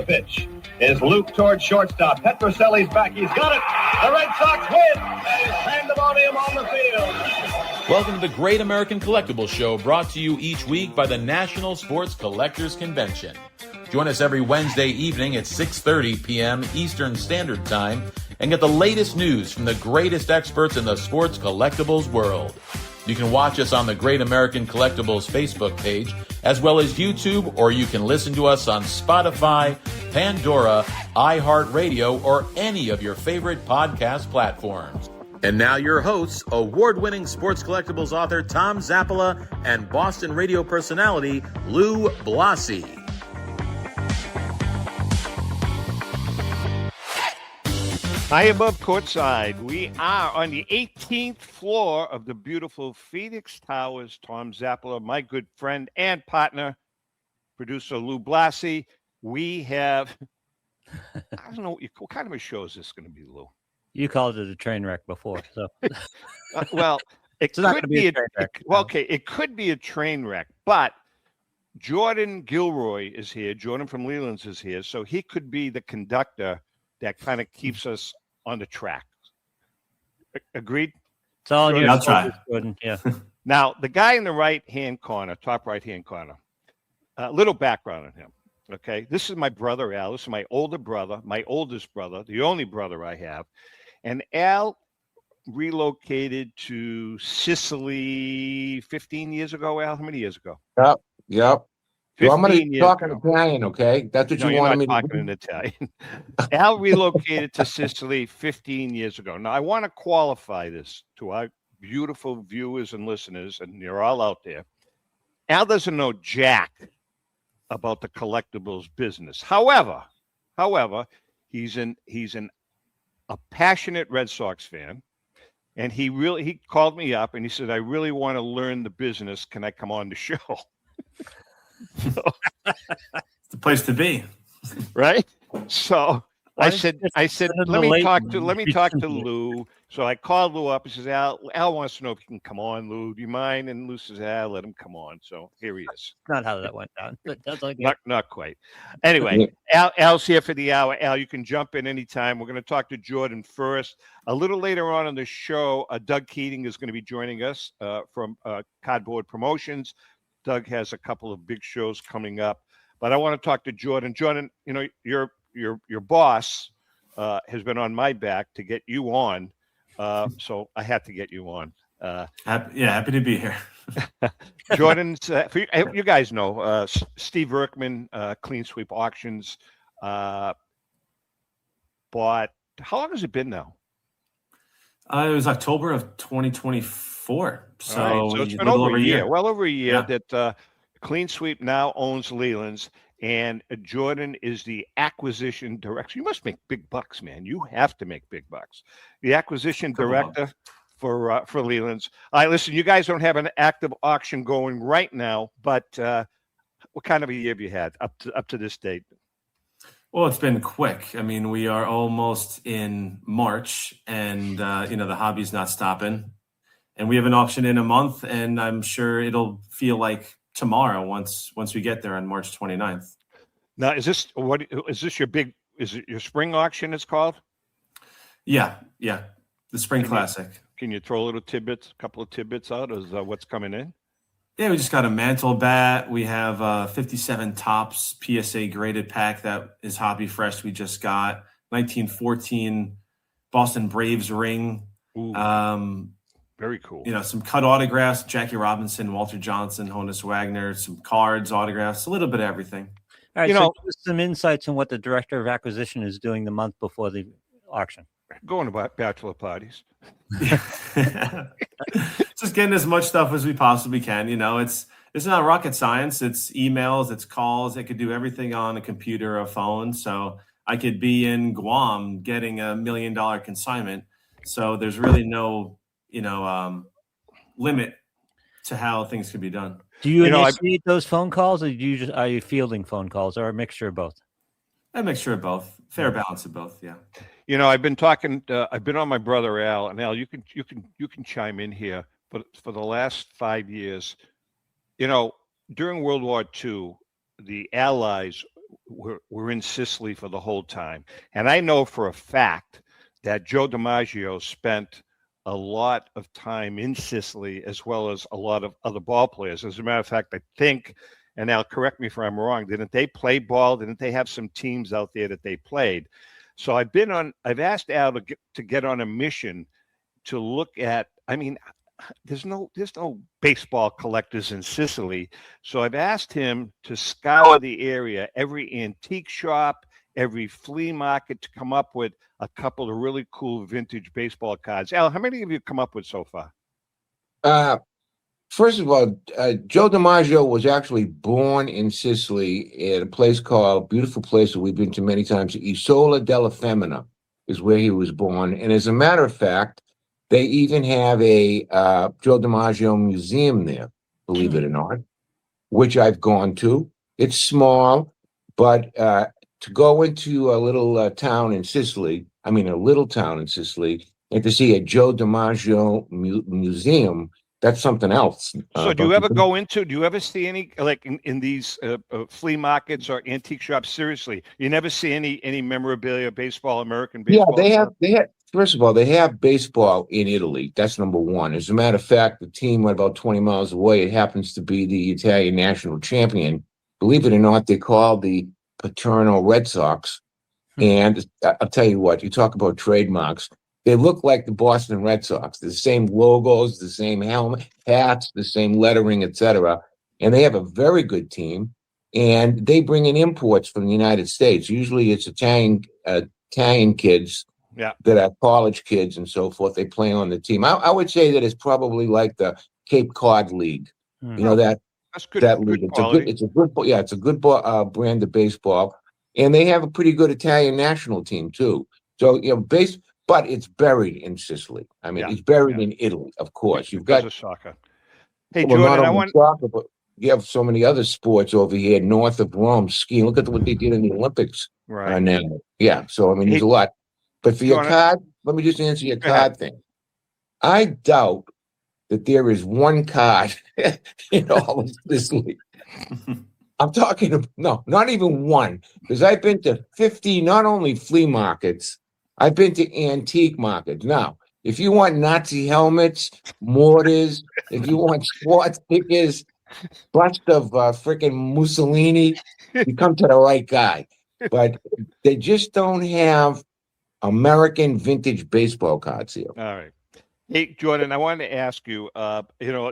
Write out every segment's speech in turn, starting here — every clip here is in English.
pitch is looped towards shortstop. Petroselli's back. He's got it. The Red Sox win. And he's pandemonium on the field. Welcome to the Great American Collectibles Show, brought to you each week by the National Sports Collectors Convention. Join us every Wednesday evening at 6:30 p.m. Eastern Standard Time and get the latest news from the greatest experts in the sports collectibles world. You can watch us on the Great American Collectibles Facebook page, as well as YouTube, or you can listen to us on Spotify, Pandora, iHeartRadio, or any of your favorite podcast platforms. And now your hosts, award-winning sports collectibles author Tom Zappola and Boston radio personality Lou Blasi. High above courtside, we are on the 18th floor of the beautiful Phoenix Towers. Tom Zappola, my good friend and partner, producer Lou Blasi. We have, I don't know, what kind of a show is this going to be, Lou? You called it a train wreck before, so. Well, it could be a train wreck. It could be a train wreck, but Jordon Gilroy is here. Jordon from Lelands is here, so he could be the conductor that kind of keeps us on the track. Agreed? It's all in your I'll try. Jordan. Yeah. Now, the guy in the right-hand corner, top right-hand corner, a little background on him, okay? This is my brother, Al. This is my older brother, my oldest brother, the only brother I have. And Al relocated to Sicily 15 years ago, Al. How many years ago? Yep. So I'm going to talk in Italian, okay? That's what you wanted me to do. Talking in Italian. Al relocated to Sicily 15 years ago. Now, I want to qualify this to our beautiful viewers and listeners, and you're all out there. Al doesn't know jack about the collectibles business. However, he's a passionate Red Sox fan, and he called me up and he said, "I really want to learn the business. Can I come on the show?" It's the place to be, right? So I said, let me talk to Lou. So I called Lou up. He says, Al wants to know if he can come on, Lou. Do you mind? And Lou says, let him come on. So here he is. Not how that went down. But that's like not quite. Anyway, Al's here for the hour. Al, you can jump in anytime. We're going to talk to Jordon first. A little later on in the show, Doug Keating is going to be joining us from Cardboard Promotions. Doug has a couple of big shows coming up, but I want to talk to Jordon. Jordon, you know, your boss has been on my back to get you on, so I had to get you on. Happy to be here. Jordon's, you guys know, Steve Erkman, Clean Sweep Auctions, bought. How long has it been now? It was October of 2024. So, so it's been over a year. Well over a year that Clean Sweep now owns Lelands, and Jordon is the acquisition director. You must make big bucks, man. You have to make big bucks. The acquisition director for Lelands. All right, listen, you guys don't have an active auction going right now, but what kind of a year have you had up to this date? Well, it's been quick. I mean, we are almost in March, and the hobby's not stopping. And we have an auction in a month, and I'm sure it'll feel like tomorrow once we get there on March 29th. Now, is this your spring auction it's called? Yeah. The Spring Classic. Can you throw a couple of tidbits out as what's coming in? Yeah, we just got a mantle bat. We have 57 Topps PSA graded pack that is hobby fresh. We just got 1914 Boston Braves ring. Ooh. Very cool. Some cut autographs, Jackie Robinson, Walter Johnson, Honus Wagner, some cards, autographs, a little bit of everything. All right, so give us some insights on what the director of acquisition is doing the month before the auction. Going to bachelor parties. Just getting as much stuff as we possibly can. It's not rocket science. It's emails, it's calls. It could do everything on a computer or a phone. So I could be in Guam getting $1 million consignment. So there's really no limit to how things can be done. Do you initiate those phone calls, or are you fielding phone calls, or a mixture of both? A mixture of both. Fair balance of both. Yeah. I've been talking. I've been on my brother Al, and Al, you can chime in here. But for the last 5 years, during World War II, the Allies we're in Sicily for the whole time. And I know for a fact that Joe DiMaggio spent a lot of time in Sicily, as well as a lot of other ball players. As a matter of fact, I think, and now correct me if I'm wrong, didn't they play ball? Didn't they have some teams out there that they played? So I've asked Al to get on a mission to look at, I mean, there's no baseball collectors in Sicily. So I've asked him to scour the area, every antique shop, every flea market, to come up with a couple of really cool vintage baseball cards. Al, how many have you come up with so far? First of all, Joe DiMaggio was actually born in Sicily at a place called, beautiful place that we've been to many times, Isola della Femmina is where he was born. And as a matter of fact, they even have a Joe DiMaggio museum there, believe it or not, which I've gone to. It's small, but to go into a little town in Sicily, and to see a Joe DiMaggio museum, that's something else. So do you ever see any, like in these flea markets or antique shops? Seriously, you never see any memorabilia, baseball, American baseball? Yeah, they have. First of all, they have baseball in Italy. That's number one. As a matter of fact, the team went about 20 miles away. It happens to be the Italian national champion. Believe it or not, they call the Paterno Red Sox. And I'll tell you what, you talk about trademarks. They look like the Boston Red Sox. The same logos, the same helmet, hats, the same lettering, etc. And they have a very good team. And they bring in imports from the United States. Usually it's Italian kids. Yeah, that are college kids and so forth. They play on the team. I would say that it's probably like the Cape Cod League. You know that's good. That league. It's a good brand of baseball, and they have a pretty good Italian national team too. So but it's buried in Sicily. I mean, it's buried in Italy, of course. You've got soccer. Hey, Jordon, I want soccer, but you have so many other sports over here north of Rome. Skiing. Look at what they did in the Olympics. Right now. Yeah. So I mean, there's a lot. But for your card, let me just answer your card thing. I doubt that there is one card in all of this league. I'm talking not even one, because I've been to 50, not only flea markets, I've been to antique markets. Now, if you want Nazi helmets, mortars, if you want sports stickers, bust of freaking Mussolini, you come to the right guy. But they just don't have American vintage baseball cards here. All right. Hey, Jordon, I wanted to ask you,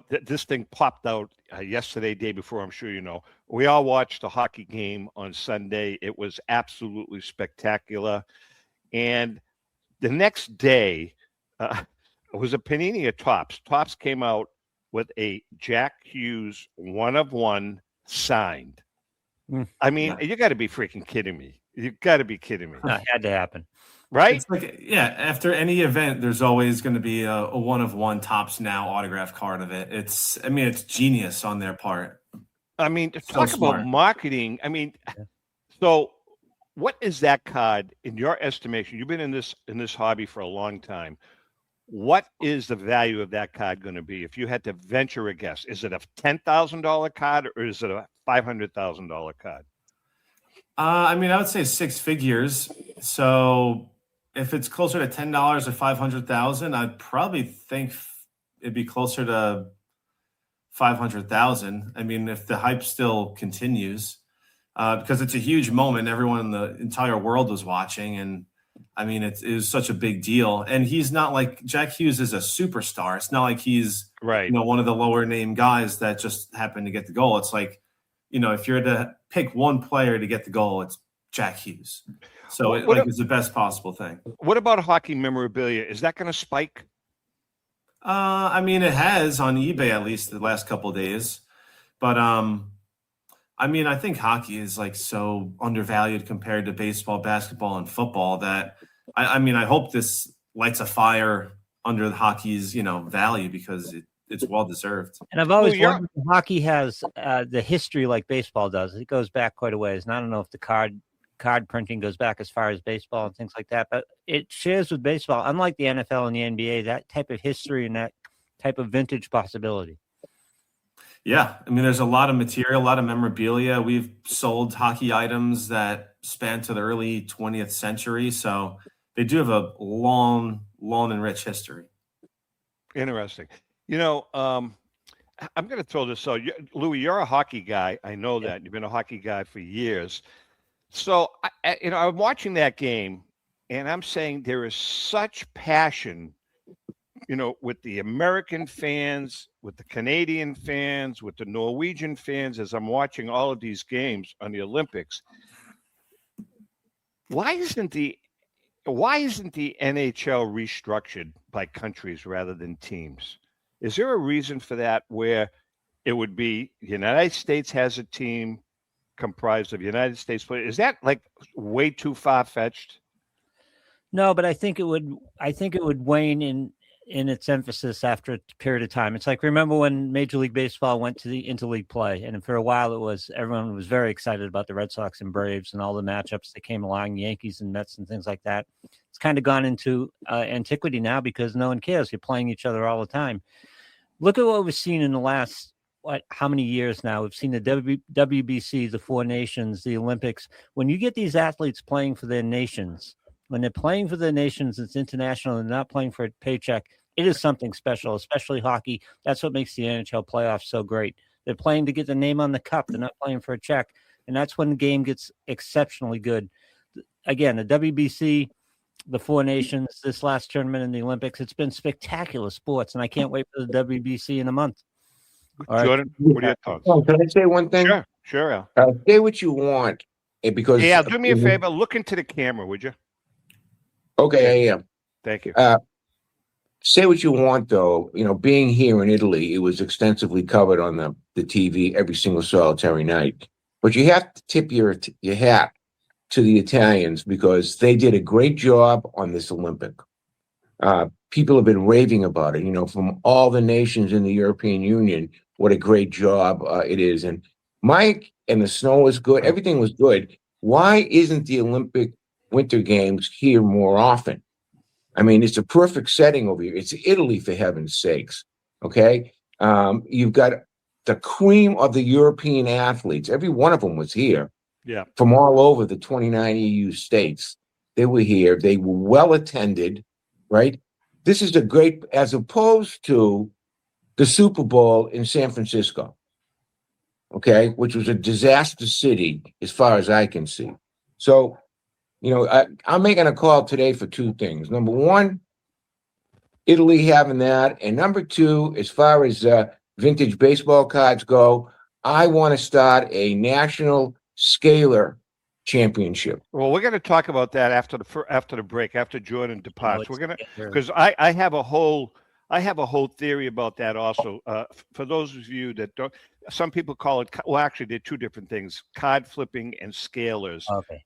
this thing popped out yesterday, day before, I'm sure you know. We all watched the hockey game on Sunday. It was absolutely spectacular. And the next day, it was a panini of Topps. Topps came out with a Jack Hughes 1-of-1 signed. I mean, you got to be freaking kidding me. You got to be kidding me. That had to happen. Right? It's like, after any event, there's always going to be a 1-of-1 Topps Now autograph card of it. It's genius on their part. I mean, talk about marketing. I mean, so what is that card in your estimation? You've been in this hobby for a long time. What is the value of that card going to be if you had to venture a guess? Is it a $10,000 card or is it a $500,000 card? I would say 6 figures. So if it's closer to $10 or $500,000, I'd probably think it'd be closer to $500,000. I mean, if the hype still continues, because it's a huge moment. Everyone in the entire world was watching, and I mean, it was such a big deal. And he's not like Jack Hughes is a superstar. It's not like he's one of the lower name guys that just happened to get the goal. It's like, if you're to pick one player to get the goal, it's Jack Hughes. So it's the best possible thing. What about hockey memorabilia? Is that going to spike? It has on eBay, at least the last couple of days. But I think hockey is like so undervalued compared to baseball, basketball, and football that I hope this lights a fire under the hockey's, value, because it's well deserved. And I've always wondered if hockey has the history like baseball does. It goes back quite a ways. And I don't know if the card printing goes back as far as baseball and things like that, but it shares with baseball, unlike the NFL and the NBA, that type of history and that type of vintage possibility. Yeah, I mean, there's a lot of material, a lot of memorabilia. We've sold hockey items that span to the early 20th century, so they do have a long and rich history. Interesting. I'm going to throw this out. Louis, you're a hockey guy. I know that. You've been a hockey guy for years. So, I'm watching that game, and I'm saying there is such passion, with the American fans, with the Canadian fans, with the Norwegian fans, as I'm watching all of these games on the Olympics. Why isn't the NHL restructured by countries rather than teams? Is there a reason for that where it would be the United States has a team comprised of United States players? Is that like way too far-fetched? No, but I think it would wane in its emphasis after a period of time. It's like, remember when Major League Baseball went to the interleague play, and for a while everyone was very excited about the Red Sox and Braves and all the matchups that came along, Yankees and Mets and things like that. It's kind of gone into antiquity now because no one cares. You're playing each other all the time. Look at what we've seen in the last, how many years now? We've seen the WBC, the Four Nations, the Olympics. When you get these athletes playing for their nations, when they're playing for their nations, it's international and not playing for a paycheck. It is something special, especially hockey. That's what makes the NHL playoffs so great. They're playing to get the name on the cup. They're not playing for a check. And that's when the game gets exceptionally good. Again, the WBC, the Four Nations, this last tournament in the Olympics, it's been spectacular sports, and I can't wait for the WBC in a month. All right. Jordon, what are your thoughts? Oh, can I say one thing? Sure. Say what you want, because do me a favor. Look into the camera, would you? Okay, I am. Thank you. Say what you want, though. Being here in Italy, it was extensively covered on the TV every single solitary night. But you have to tip your hat to the Italians because they did a great job on this Olympic. People have been raving about it, from all the nations in the European Union, what a great job it is. And Mike, and the snow was good. Everything was good. Why isn't the Olympic Winter Games here more often? I mean, it's a perfect setting over here. It's Italy, for heaven's sakes. Okay. You've got the cream of the European athletes. Every one of them was here. Yeah. From all over the 29 EU states. They were here. They were well attended, right? This is as opposed to the Super Bowl in San Francisco, okay, which was a disaster city as far as I can see. So, I'm making a call today for two things. Number one, Italy having that. And number two, as far as vintage baseball cards go, I want to start a national scalar championship. Well, we're going to talk about that after the break, after Jordon departs. We're going to, because I have a whole theory about that also. For those of you that don't, some people call it, well, actually, they're two different things: card flipping and scalers. Okay.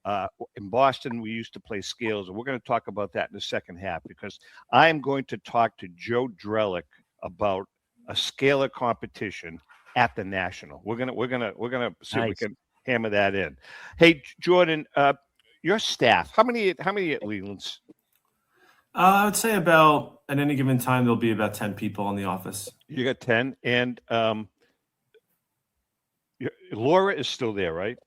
In Boston, we used to play scales, and we're going to talk about that in the second half because I am going to talk to Joe Drellick about a scalar competition at the National. We're gonna see if we can hammer that in. Hey, Jordon, your staff, how many at Lelands? I would say about, at any given time, there'll be about 10 people in the office. You got 10, and Laura is still there, right?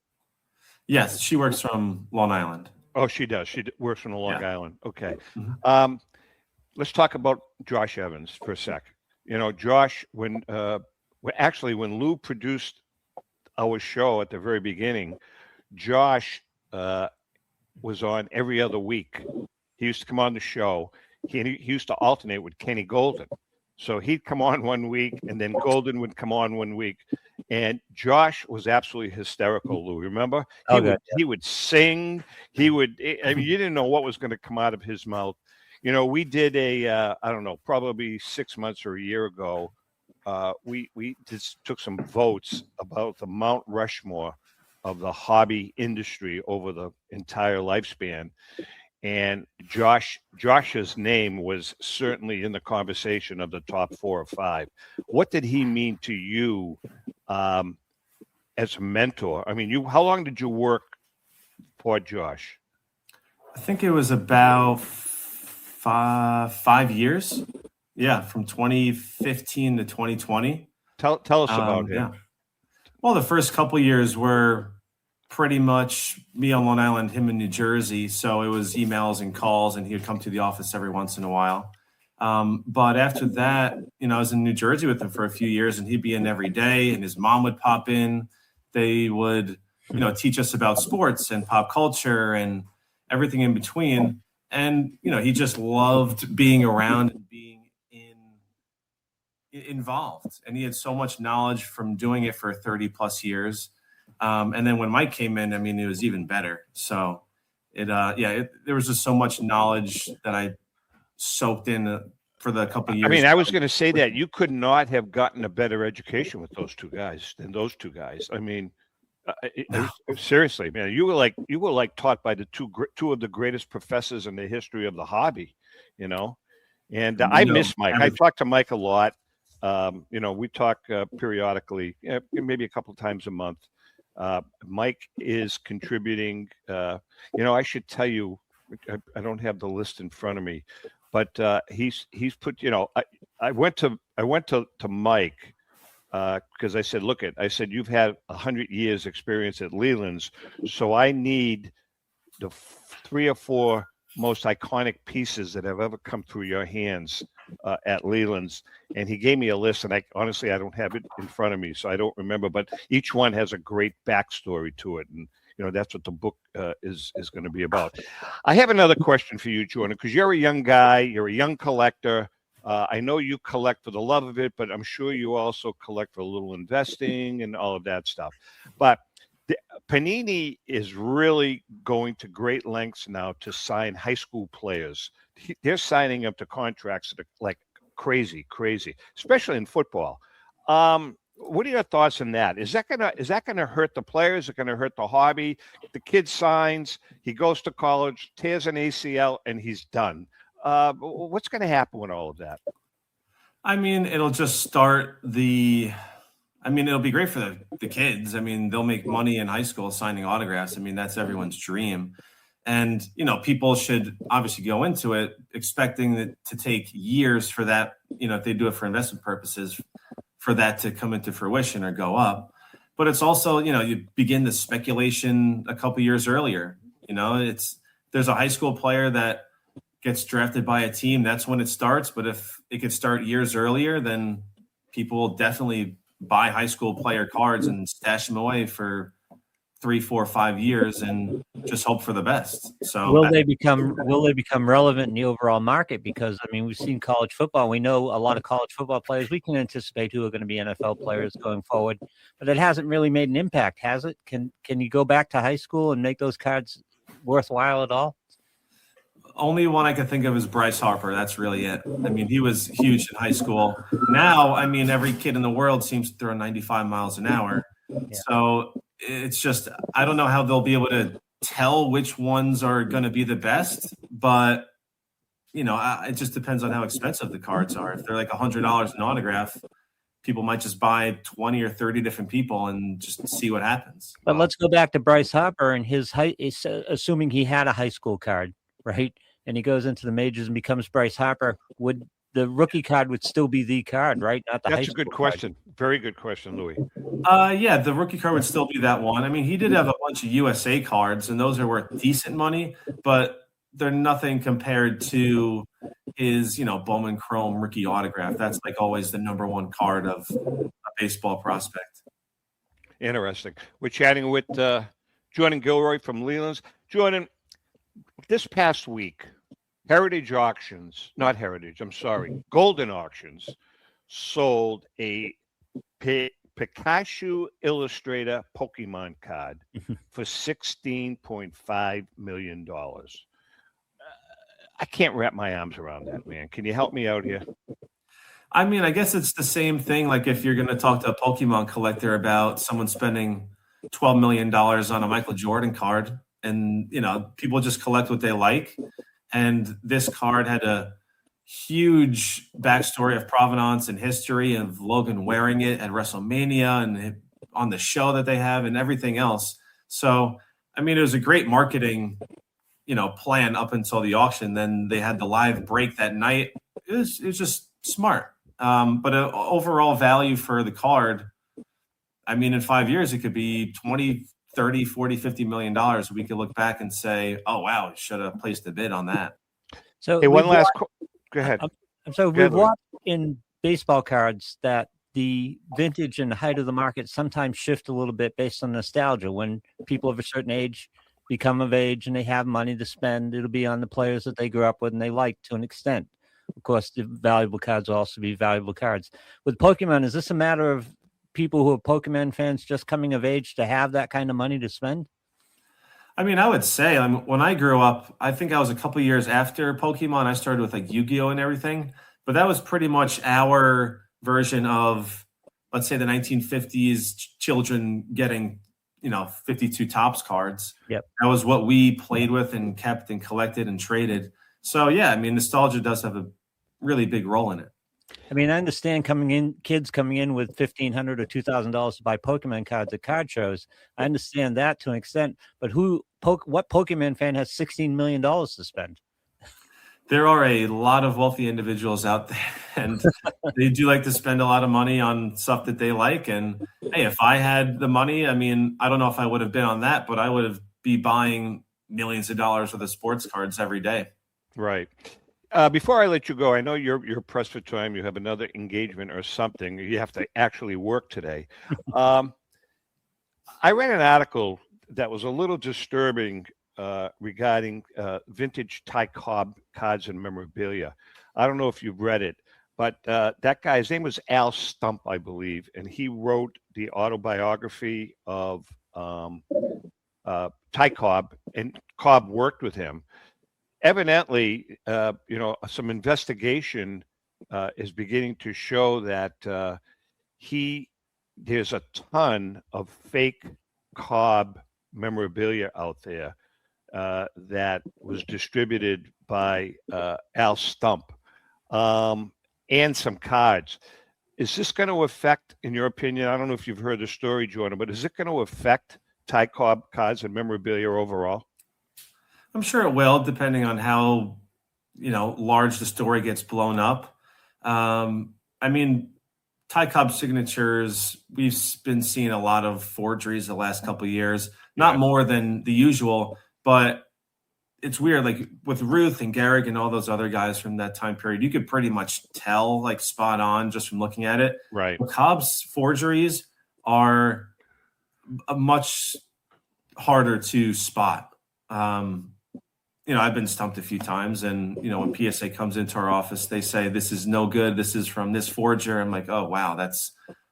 Yes, she works from Long Island. Oh, she does. She works from Long Island. Okay. Mm-hmm. Let's talk about Josh Evans for a sec. Josh, when Lou produced our show at the very beginning, Josh was on every other week. He used to come on the show. He used to alternate with Kenny Golden. So he'd come on one week, and then Golden would come on one week. And Josh was absolutely hysterical, Lou. Remember? He would sing. He would. I mean, you didn't know what was going to come out of his mouth. We did I don't know, probably 6 months or a year ago. We just took some votes about the Mount Rushmore of the hobby industry over the entire lifespan. And Josh's name was certainly in the conversation of the top 4 or 5. What did he mean to you as a mentor? I mean, how long did you work for Josh? I think it was about 5 years. Yeah, from 2015 to 2020. Tell us about him. Yeah. Well, the first couple years were pretty much me on Long Island, him in New Jersey. So it was emails and calls, and he would come to the office every once in a while. But after that, I was in New Jersey with him for a few years, and he'd be in every day, and his mom would pop in. They would, teach us about sports and pop culture and everything in between. And, he just loved being around and being involved. And he had so much knowledge from doing it for 30 plus years. And then when Mike came in, it was even better. So there was just so much knowledge that I soaked in for the couple of years. I was going to say that you could not have gotten a better education with those two guys. Seriously, man, you were like taught by the two of the greatest professors in the history of the hobby, And I miss Mike. I talk to Mike a lot. We talk periodically, maybe a couple of times a month. Mike is contributing. I should tell you, I don't have the list in front of me, but he's put. I went to Mike because I said, you've had 100 years experience at Lelands, so I need the 3 or 4 most iconic pieces that have ever come through your hands at Lelands. And he gave me a list, and I don't have it in front of me, so I don't remember, but each one has a great backstory to it. And, that's what the book is going to be about. I have another question for you, Jordon, because you're a young guy, you're a young collector. I know you collect for the love of it, but I'm sure you also collect for a little investing and all of that stuff. But Panini is really going to great lengths now to sign high school players. They're signing up to contracts that are like crazy, especially in football. What are your thoughts on that? Is that gonna hurt the players? Is it gonna hurt the hobby? The kid signs, he goes to college, tears an ACL, and he's done. What's going to happen with all of that? It'll just start it'll be great for the kids. They'll make money in high school signing autographs. That's everyone's dream. And, people should obviously go into it expecting it to take years for that, if they do it for investment purposes, for that to come into fruition or go up. But it's also, you begin the speculation a couple years earlier. There's a high school player that gets drafted by a team, that's when it starts. But if it could start years earlier, then people will definitely buy high school player cards and stash them away for 3, 4, 5 years and just hope for the best. So will they become relevant in the overall market? Because we've seen college football. We know a lot of college football players. We can anticipate who are going to be NFL players going forward, but it hasn't really made an impact, has it? Can you go back to high school and make those cards worthwhile at all? Only one I can think of is Bryce Harper. That's really it. He was huge in high school. Now, every kid in the world seems to throw 95 miles an hour. Yeah. So it's just, I don't know how they'll be able to tell which ones are going to be the best, but it just depends on how expensive the cards are. If they're like $100 an autograph, people might just buy 20 or 30 different people and just see what happens. But let's go back to Bryce Harper and assuming he had a high school card, right? And he goes into the majors and becomes Bryce Harper. Would the rookie card would still be the card, right? Not the high school. That's a good question. Very good question, Louis. Yeah, the rookie card would still be that one. He did have a bunch of USA cards, and those are worth decent money, but they're nothing compared to his, Bowman Chrome rookie autograph. That's like always the number one card of a baseball prospect. Interesting. We're chatting with Jordon Gilroy from Lelands. Jordon, this past week, Golden Auctions sold a Pikachu Illustrator Pokemon card for $16.5 million. I can't wrap my arms around that, man. Can you help me out here? I guess it's the same thing. Like if you're going to talk to a Pokemon collector about someone spending $12 million on a Michael Jordan card, and, people just collect what they like. And this card had a huge backstory of provenance and history of Logan wearing it at WrestleMania and on the show that they have and everything else. So, it was a great marketing, plan up until the auction. Then they had the live break that night. It was just smart. But overall value for the card, I mean, in 5 years, it could be 20, 30, 40, $50 million. We could look back and say, oh, wow, we should have placed a bid on that. So hey, one last, go ahead. So we've watched in baseball cards that the vintage and the height of the market sometimes shift a little bit based on nostalgia. When people of a certain age become of age and they have money to spend, it'll be on the players that they grew up with and they like to an extent. Of course, the valuable cards will also be valuable cards. With Pokemon, is this a matter of people who are Pokemon fans just coming of age to have that kind of money to spend? I mean, I would say when I grew up, I think I was a couple of years after Pokemon. I started with like Yu-Gi-Oh and everything, but that was pretty much our version of, let's say, the 1950s children getting, 52 Topps cards. Yep. That was what we played with and kept and collected and traded. So yeah, I mean, nostalgia does have a really big role in it. I mean, I understand kids coming in with $1,500 or $2,000 to buy Pokemon cards at card shows. I understand that to an extent, but what Pokemon fan has $16 million to spend? There are a lot of wealthy individuals out there, and they do like to spend a lot of money on stuff that they like. And hey, if I had the money, I mean, I don't know if I would have been on that, but I would be buying millions of dollars worth of sports cards every day. Right. Before I let you go, I know you're pressed for time. You have another engagement or something. You have to actually work today. I read an article that was a little disturbing regarding vintage Ty Cobb cards and memorabilia. I don't know if you've read it, but that guy's name was Al Stump, I believe, and he wrote the autobiography of Ty Cobb, and Cobb worked with him. Evidently, some investigation is beginning to show that there's a ton of fake Cobb memorabilia out there that was distributed by Al Stump and some cards. Is this going to affect, in your opinion, I don't know if you've heard the story, Jordon, but is it going to affect Ty Cobb cards and memorabilia overall? I'm sure it will, depending on how, large the story gets blown up. I mean, Ty Cobb signatures, we've been seeing a lot of forgeries the last couple of years, not more than the usual, but it's weird. Like with Ruth and Gehrig and all those other guys from that time period, you could pretty much tell, like spot on just from looking at it. Right. But Cobb's forgeries are much harder to spot. I've been stumped a few times, and when PSA comes into our office, they say this is no good. This is from this forger. I'm like, oh wow, that's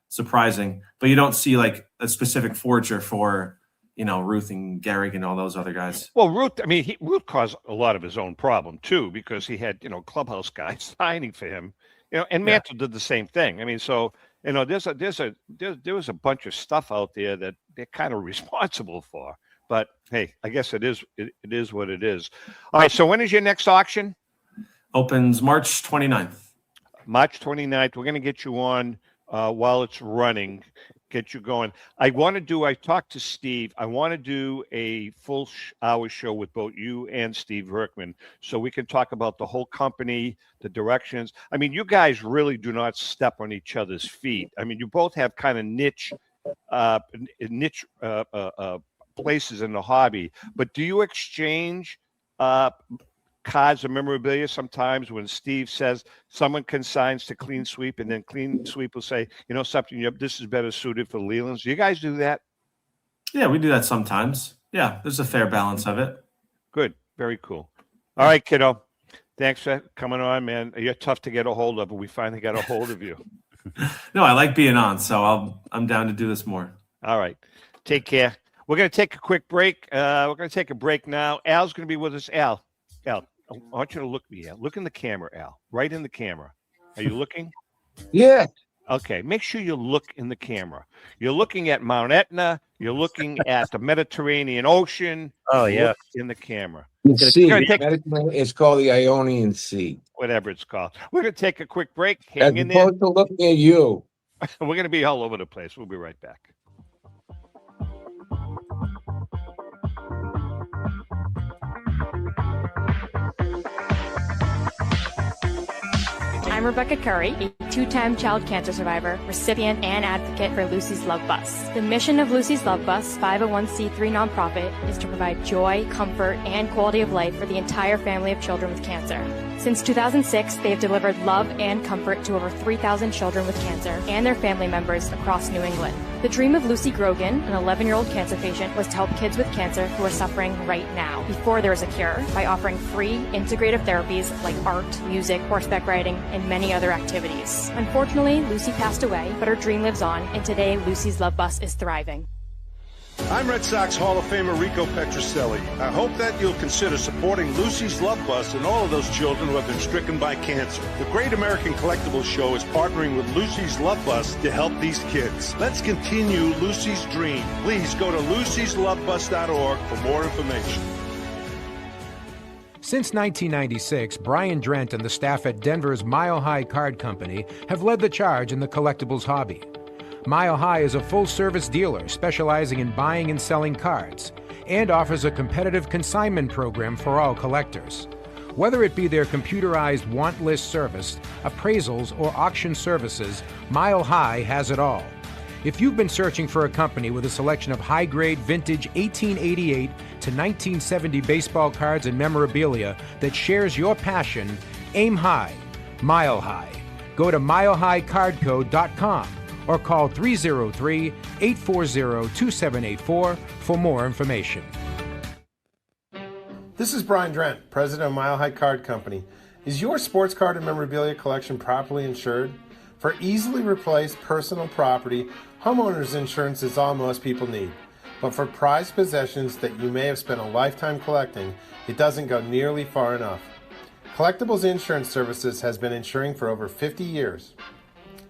surprising. But you don't see like a specific forger for Ruth and Gehrig and all those other guys. Well, Ruth caused a lot of his own problem too, because he had clubhouse guys signing for him, and Mantle did the same thing. I mean, so there was a bunch of stuff out there that they're kind of responsible for. But hey, I guess it is what it is. All right, so when is your next auction? Opens March 29th. March 29th. We're going to get you on while it's running, get you going. I talked to Steve. I want to do a full hour show with both you and Steve Verkman, so we can talk about the whole company, the directions. I mean, you guys really do not step on each other's feet. I mean, you both have kind of niche places in the hobby, but do you exchange cards or memorabilia sometimes when Steve says someone consigns to Clean Sweep and then Clean Sweep will say, something, this is better suited for Lelands? Do you guys do that? Yeah, we do that sometimes. Yeah, there's a fair balance of it. Good. Very cool. All right, kiddo. Thanks for coming on, man. You're tough to get a hold of, but we finally got a hold of you. No, I like being on, so I'm down to do this more. All right. Take care. We're going to take a quick break. We're going to take a break now. Al's going to be with us. Al, I want you to look at me, Al. Look in the camera, Al. Right in the camera. Are you looking? Yeah. Okay. Make sure you look in the camera. You're looking at Mount Etna. You're looking at the Mediterranean Ocean. Oh, yeah. Look in the camera. It's called the Ionian Sea. Whatever it's called. We're going to take a quick break. Hang in there. As opposed to looking at you. We're going to be all over the place. We'll be right back. I'm Rebecca Curry, a two-time child cancer survivor, recipient, and advocate for Lucy's Love Bus. The mission of Lucy's Love Bus, 501c3 nonprofit, is to provide joy, comfort, and quality of life for the entire family of children with cancer. Since 2006, they have delivered love and comfort to over 3,000 children with cancer and their family members across New England. The dream of Lucy Grogan, an 11-year-old cancer patient, was to help kids with cancer who are suffering right now, before there is a cure, by offering free, integrative therapies like art, music, horseback riding, and many other activities. Unfortunately, Lucy passed away, but her dream lives on, and today Lucy's Love Bus is thriving. I'm Red Sox Hall of Famer Rico Petrocelli. I hope that you'll consider supporting Lucy's Love Bus and all of those children who have been stricken by cancer. The Great American Collectibles Show is partnering with Lucy's Love Bus to help these kids. Let's continue Lucy's dream. Please go to lucyslovebus.org for more information. Since 1996, Brian Drent and the staff at Denver's Mile High Card Company have led the charge in the collectibles hobby. Mile High is a full-service dealer specializing in buying and selling cards and offers a competitive consignment program for all collectors. Whether it be their computerized want list service, appraisals, or auction services, Mile High has it all. If you've been searching for a company with a selection of high-grade vintage 1888 to 1970 baseball cards and memorabilia that shares your passion, aim high, Mile High. Go to milehighcardco.com or call 303-840-2784 for more information. This is Brian Drent, president of Mile High Card Company. Is your sports card and memorabilia collection properly insured? For easily replaced personal property, homeowners insurance is all most people need. But for prized possessions that you may have spent a lifetime collecting, it doesn't go nearly far enough. Collectibles Insurance Services has been insuring for over 50 years.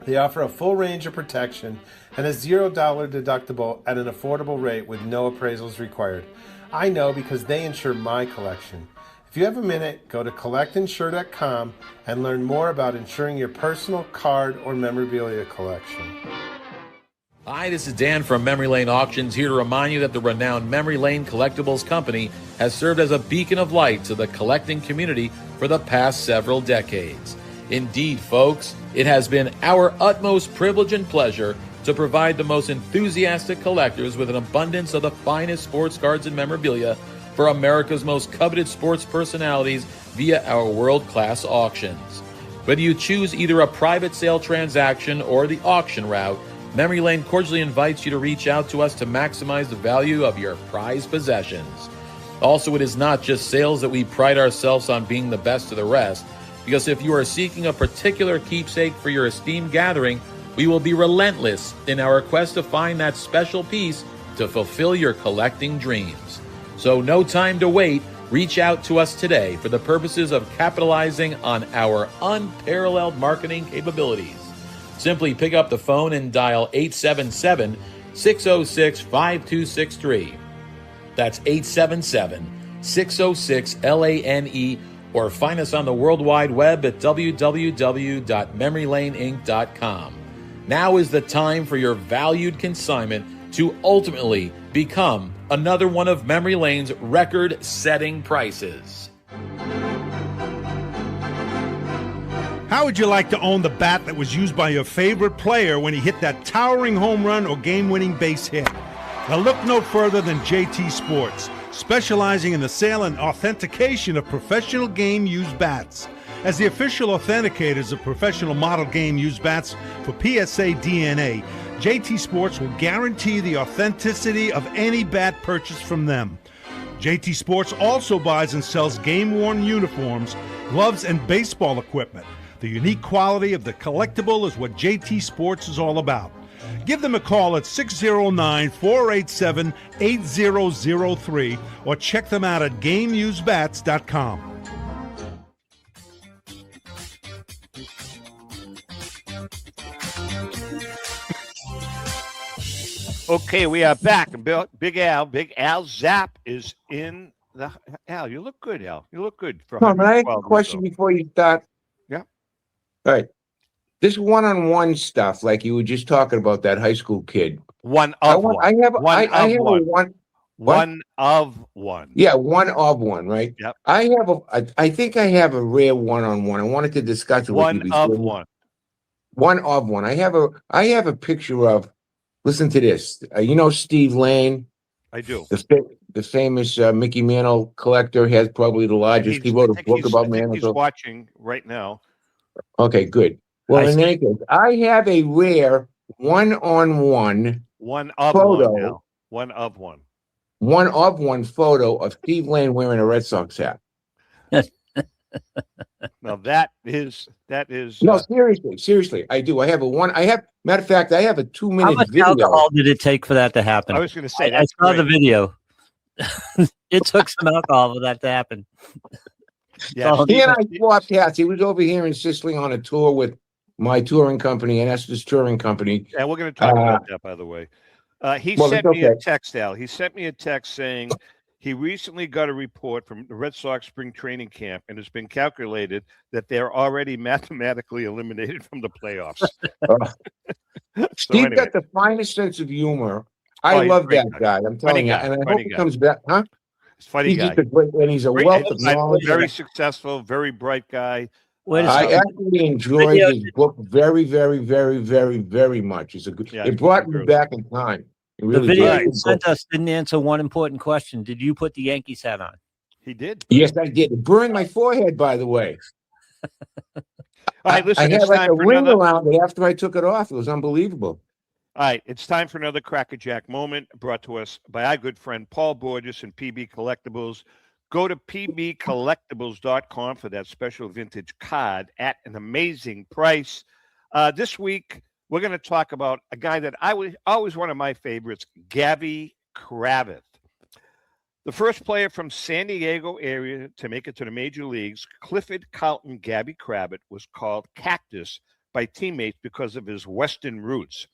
They offer a full range of protection and a $0 deductible at an affordable rate with no appraisals required. I know because they insure my collection. If you have a minute, go to collectinsure.com and learn more about insuring your personal card or memorabilia collection. Hi, this is Dan from Memory Lane Auctions, here to remind you that the renowned Memory Lane Collectibles Company has served as a beacon of light to the collecting community for the past several decades. Indeed, folks, it has been our utmost privilege and pleasure to provide the most enthusiastic collectors with an abundance of the finest sports cards and memorabilia for America's most coveted sports personalities via our world-class auctions. Whether you choose either a private sale transaction or the auction route, Memory Lane cordially invites you to reach out to us to maximize the value of your prized possessions. Also, it is not just sales that we pride ourselves on being the best of the rest, because if you are seeking a particular keepsake for your esteemed gathering, we will be relentless in our quest to find that special piece to fulfill your collecting dreams. So no time to wait. Reach out to us today for the purposes of capitalizing on our unparalleled marketing capabilities. Simply pick up the phone and dial 877-606-5263. That's 877-606-LANE, or find us on the World Wide Web at www.memorylaneinc.com. Now is the time for your valued consignment to ultimately become another one of Memory Lane's record-setting prices. How would you like to own the bat that was used by your favorite player when he hit that towering home run or game-winning base hit? Now look no further than JT Sports, specializing in the sale and authentication of professional game-used bats. As the official authenticators of professional model game-used bats for PSA DNA, JT Sports will guarantee the authenticity of any bat purchased from them. JT Sports also buys and sells game-worn uniforms, gloves, and baseball equipment. The unique quality of the collectible is what JT Sports is all about. Give them a call at 609-487-8003 or check them out at GameUseBats.com. Okay, we are back. Big Al Zapp is in the. Al, you look good, Al. You look good. Tom, I have a question before you start. Yeah. All right. This one-on-one stuff, like you were just talking about that high school kid. I have a One of one. Yeah, one of one, right? Yep. I think I have a rare one-on-one. I wanted to discuss it with you One before. of one. One of one. I have a picture of. Listen to this. You know Steve Lane. I do. The famous Mickey Mantle collector has probably the largest. He wrote a book about Mantle. He's watching right now. Okay, good. Well, in any case, I have a rare one-on-one one of photo. One now. One of one. One of one photo of Steve Lane wearing a Red Sox hat. Now that is no, seriously, I do. I have matter of fact, I have a 2-minute How much video. alcohol did it take for that to happen? I was going to say I saw the video. It took some alcohol for that to happen. Yeah, he and I swapped hats. He was over here in Sicily on a tour with my touring company and Esther's touring company. And we're going to talk about that, by the way. He sent me a text, Al. He sent me a text saying he recently got a report from the Red Sox spring training camp, and it's been calculated that they're already mathematically eliminated from the playoffs. Steve got the finest sense of humor. I love that guy. I'm telling you. And I hope he comes back. Huh? He's a funny guy. And he's a wealth of knowledge. Very successful, very bright guy. I actually enjoyed his book very, very, very, very, very much. It's a good. It brought me back in time. The video you sent us didn't answer one important question. Did you put the Yankees hat on? He did. Yes, I did. It burned my forehead, by the way. All right, listen. I had like a ring around it after I took it off. It was unbelievable. All right, it's time for another Crackerjack moment brought to us by our good friend Paul Borges and PB Collectibles. Go to pbcollectibles.com for that special vintage card at an amazing price. This week, we're going to talk about a guy that I was always one of my favorites, Gabby Kravitz. The first player from San Diego area to make it to the major leagues, Clifford Carlton Gabby Kravitz, was called Cactus by teammates because of his Western roots.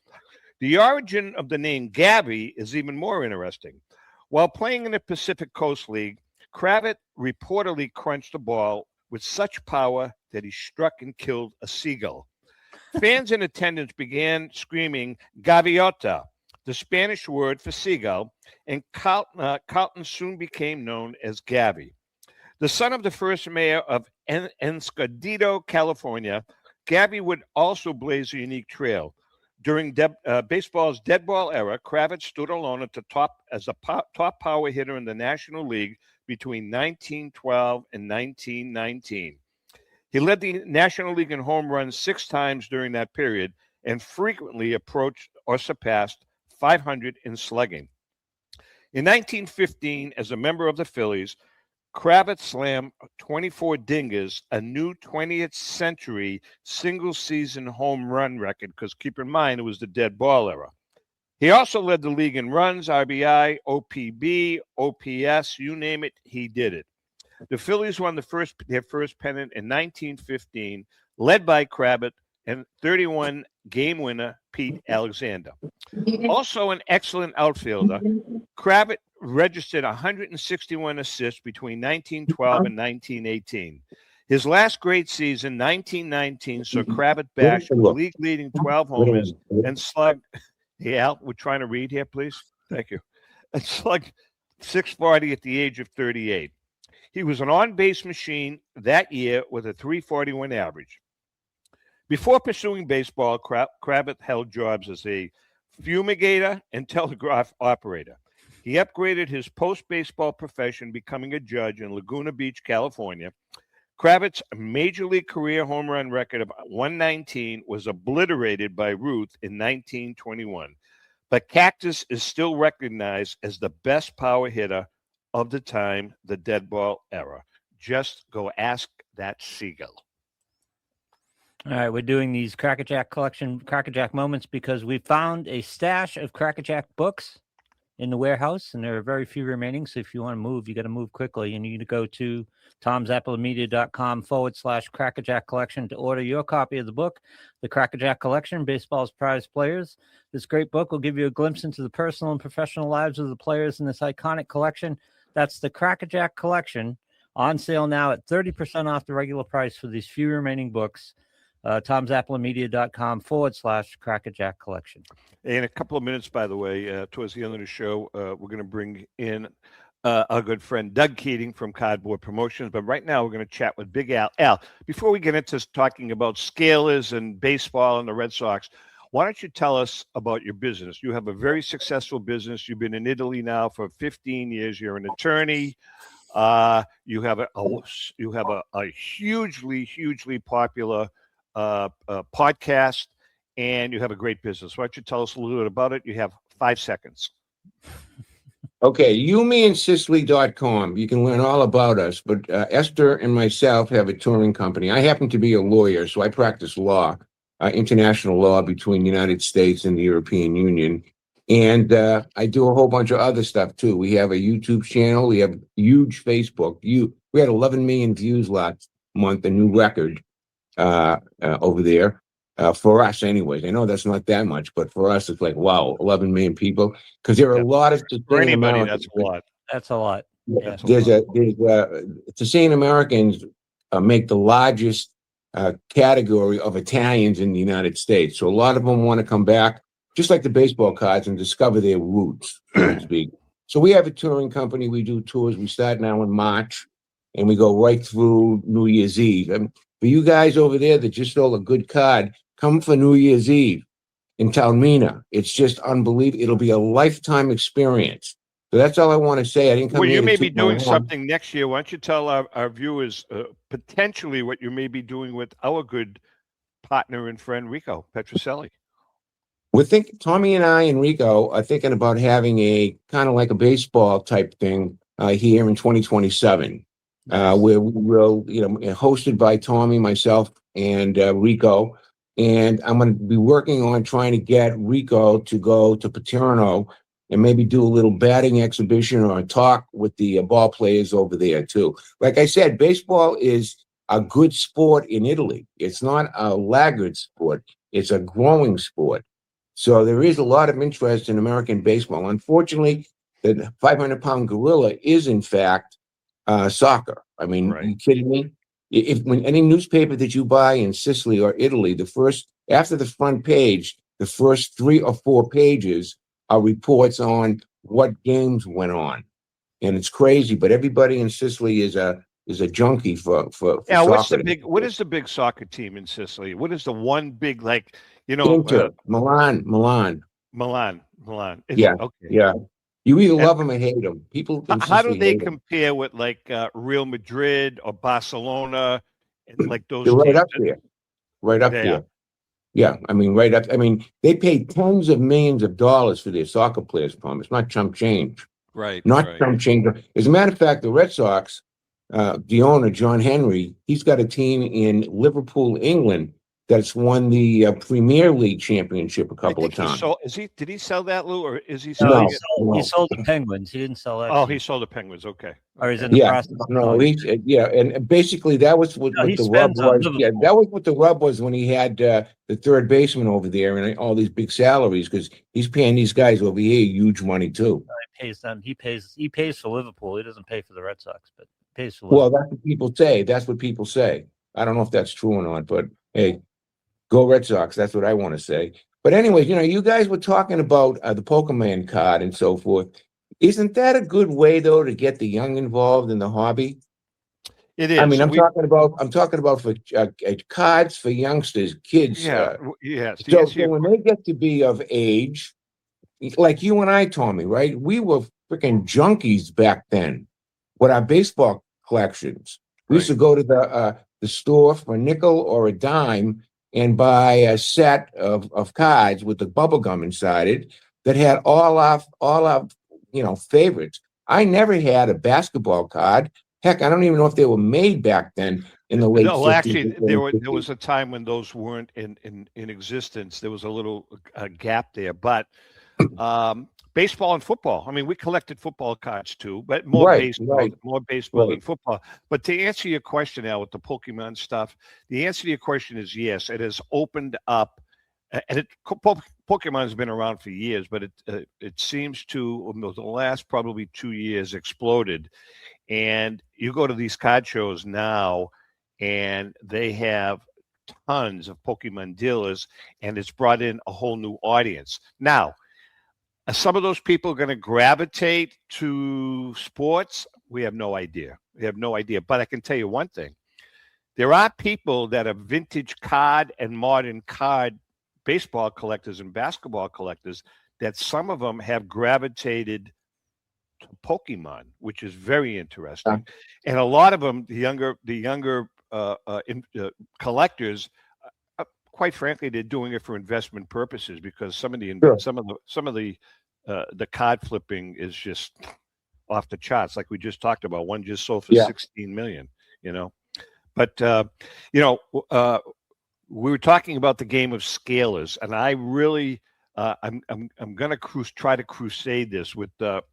The origin of the name Gabby is even more interesting. While playing in the Pacific Coast League, Kravitz reportedly crunched the ball with such power that he struck and killed a seagull. Fans in attendance began screaming gaviota, the Spanish word for seagull, and Carlton soon became known as Gabby. The son of the first mayor of Escondido, California, Gabby would also blaze a unique trail. During baseball's dead ball era, Kravitz stood alone at the top as a top power hitter in the National League between 1912 and 1919. He led the National League in home runs 6 times during that period and frequently approached or surpassed 500 in slugging. In 1915, as a member of the Phillies, Kravitz slammed 24 dingers, a new 20th century single-season home run record, because keep in mind, it was the dead ball era. He also led the league in runs, RBI, OPB, OPS, you name it, he did it. The Phillies won their first pennant in 1915, led by Kravitz and 31 game winner Pete Alexander. Also an excellent outfielder, Kravitz registered 161 assists between 1912 and 1918. His last great season, 1919, saw Kravitz bash league-leading 12 homers and slugged. Hey, Al, we're trying to read here, please. Thank you. And slugged 640 at the age of 38. He was an on-base machine that year with a 341 average. Before pursuing baseball, Kravitz held jobs as a fumigator and telegraph operator. He upgraded his post-baseball profession, becoming a judge in Laguna Beach, California. Kravitz's major league career home run record of 119 was obliterated by Ruth in 1921. But Cactus is still recognized as the best power hitter of the time, the dead ball era. Just go ask that seagull. All right, we're doing these Crackerjack collection, Crackerjack moments, because we found a stash of Crackerjack books in the warehouse, and there are very few remaining. So if you want to move, you got to move quickly. You need to go to tomzappalamedia.com/Crackerjack collection to order your copy of the book, The Crackerjack Collection, Baseball's Prized Players. This great book will give you a glimpse into the personal and professional lives of the players in this iconic collection. That's the Crackerjack Collection, on sale now at 30% off the regular price for these few remaining books. TomZappalaMedia.com/Crackerjack Collection. In a couple of minutes, by the way, towards the end of the show, we're going to bring in our good friend Doug Keating from Cardboard Promotions. But right now, we're going to chat with Big Al. Al, before we get into talking about scalers and baseball and the Red Sox, why don't you tell us about your business? You have a very successful business. You've been in Italy now for 15 years. You're an attorney. You have a hugely popular podcast, and you have a great business. Why don't you tell us a little bit about it? You have 5 seconds. Okay, youmeandsicily.com. You can learn all about us, but Esther and myself have a touring company. I happen to be a lawyer, so I practice law, international law between the United States and the European Union. And I do a whole bunch of other stuff, too. We have a YouTube channel. We have huge Facebook. We had 11 million views last month, a new record over there. For us, anyways. I know that's not that much, but for us, it's like, wow, 11 million people. Because there are a lot of for anybody, that's a lot. That's a lot. Yeah. To say Americans make the largest category of Italians in the United States. So a lot of them want to come back, just like the baseball cards, and discover their roots, so to speak. So we have a touring company. We do tours. We start now in March, and we go right through New Year's Eve. And for you guys over there that just stole a good card, come for New Year's Eve in Taormina. It's just unbelievable. It'll be a lifetime experience. So that's all I want to say. I didn't come here. Well, you may be doing doing something next year. Why don't you tell our viewers potentially what you may be doing with our good partner and friend, Rico Petrocelli? Tommy and I and Rico are thinking about having a kind of like a baseball type thing here in 2027, where we will, hosted by Tommy, myself, and Rico. And I'm going to be working on trying to get Rico to go to Paterno and maybe do a little batting exhibition or a talk with the ball players over there, too. Like I said, baseball is a good sport in Italy. It's not a laggard sport. It's a growing sport. So there is a lot of interest in American baseball. Unfortunately, the 500-pound gorilla is, in fact, soccer. I mean, Are you kidding me? When any newspaper that you buy in Sicily or Italy, after the front page, the first 3 or 4 pages are reports on what games went on, and it's crazy. But everybody in Sicily is a junkie for soccer. What is the big soccer team in Sicily? What is the one big Inter, Milan. Yeah. Okay. Yeah. You either love them or hate them. People. How do they compare with Real Madrid or Barcelona and those? They're right teams? up there. Right up there. Yeah, I mean, right up. I mean, they pay tens of millions of dollars for their soccer players, Tom. It's not chump change. Right. Chump change. As a matter of fact, the Red Sox, the owner, John Henry, he's got a team in Liverpool, England, that's won the Premier League championship a couple of times. Did he sell that, Lou, or is he selling it? No. He sold the Penguins. He didn't sell that. Oh, he sold the Penguins. Okay. Or he's in the process. No, and basically that was what the rub was. Yeah, that was what the rub was when he had the third baseman over there and all these big salaries, because he's paying these guys over here huge money too. He pays them. He pays for Liverpool. He doesn't pay for the Red Sox, but he pays for Liverpool. Well, that's what people say. I don't know if that's true or not, but hey, go Red Sox. That's what I want to say. But anyways, you guys were talking about the Pokemon card and so forth. Isn't that a good way, though, to get the young involved in the hobby? It is. I mean, I'm talking about for cards for youngsters, kids. Yeah. Yes. So when they get to be of age, like you and I, Tommy, right? We were freaking junkies back then with our baseball collections. We used to go to the store for a nickel or a dime and buy a set of cards with the bubble gum inside it that had all our favorites. I never had a basketball card. Heck, I don't even know if they were made back then in the late 50s. No, actually, there was a time when those weren't in existence. There was a little gap there, but baseball and football. I mean, we collected football cards too, but more baseball than football. But to answer your question now with the Pokemon stuff, the answer to your question is yes. It has opened up, and Pokemon has been around for years, but it seems to, in the last probably 2 years, exploded. And you go to these card shows now, and they have tons of Pokemon dealers, and it's brought in a whole new audience. Now, are some of those people going to gravitate to sports? We have no idea. We have no idea. But I can tell you one thing. There are people that are vintage card and modern card baseball collectors and basketball collectors that some of them have gravitated to Pokemon, which is very interesting. And a lot of them, the younger collectors, quite frankly, they're doing it for investment purposes because some of the card flipping is just off the charts. Like we just talked about, one just sold for 16 million. But we were talking about the game of scalers, and I really I'm going to try to crusade this with the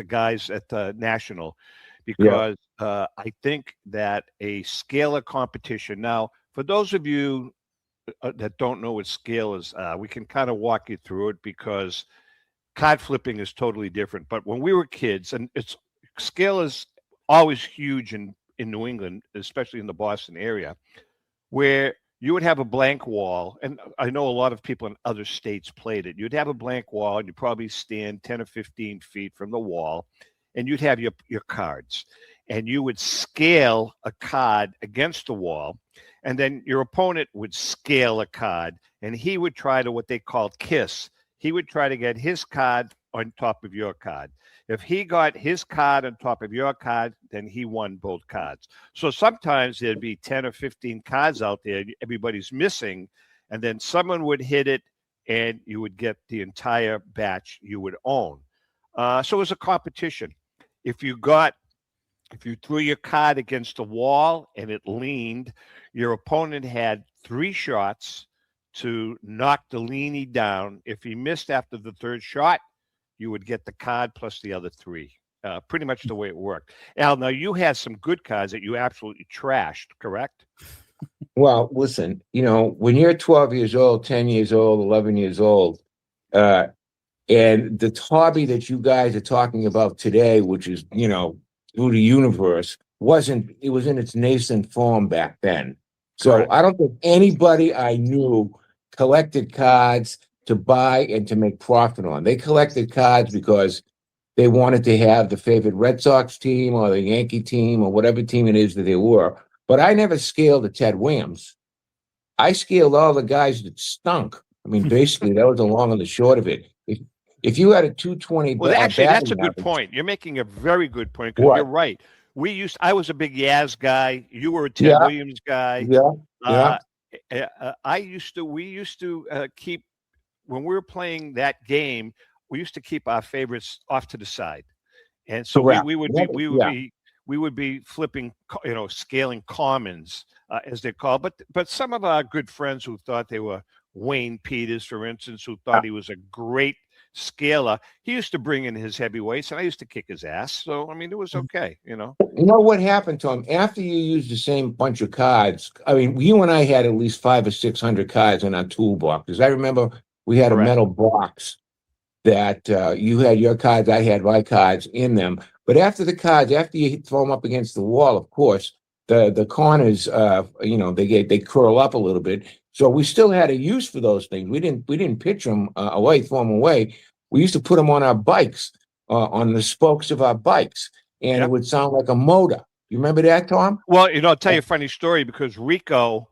guys at the National, because I think that a scalar competition. Now, for those of you that don't know what scalers are, we can kind of walk you through it, because card flipping is totally different. But when we were kids, and scalers always huge in New England, especially in the Boston area, where you would have a blank wall, and I know a lot of people in other states played it. You'd have a blank wall, and you'd probably stand 10 or 15 feet from the wall, and you'd have your cards. And you would scale a card against the wall, and then your opponent would scale a card, and he would try to what they called kiss. He would try to get his card on top of your card. If he got his card on top of your card, then he won both cards. So sometimes there'd be 10 or 15 cards out there, everybody's missing, and then someone would hit it, and you would get the entire batch you would own. So it was a competition. If you threw your card against the wall and it leaned, your opponent had 3 shots to knock the leanie down. If he missed after the 3rd shot, you would get the card plus the other 3. Pretty much the way it worked. Al, now you had some good cards that you absolutely trashed, correct? Well, listen, when you're 12 years old, 10 years old, 11 years old, and the hobby that you guys are talking about today, which is, through the universe, it was in its nascent form back then. So correct. I don't think anybody I knew collected cards to buy and to make profit on. They collected cards because they wanted to have the favorite Red Sox team or the Yankee team or whatever team it is that they were. But I never scaled a Ted Williams. I scaled all the guys that stunk. I mean, basically, that was the long and the short of it. If you had a 220, well, actually, that's a good point. You're making a very good point, because you're right. I was a big Yaz guy. You were a Ted Williams guy. We used to keep, when we were playing that game, we used to keep our favorites off to the side, and so we would be flipping, scaling commons, as they call. But some of our good friends who thought they were Wayne Peters, for instance, who thought he was a great scaler, he used to bring in his heavyweights, and I used to kick his ass. So I mean, it was okay, You know what happened to him after you used the same bunch of cards? I mean, you and I had at least 500 or 600 cards in our toolbox, because I remember we had a metal box that you had your cards, I had my cards in them. But after you throw them up against the wall, of course, the corners, they curl up a little bit. So we still had a use for those things. We didn't pitch them away, throw them away. We used to put them on our bikes, on the spokes of our bikes, and it would sound like a motor. You remember that, Tom? Well, I'll tell you a funny story, because Rico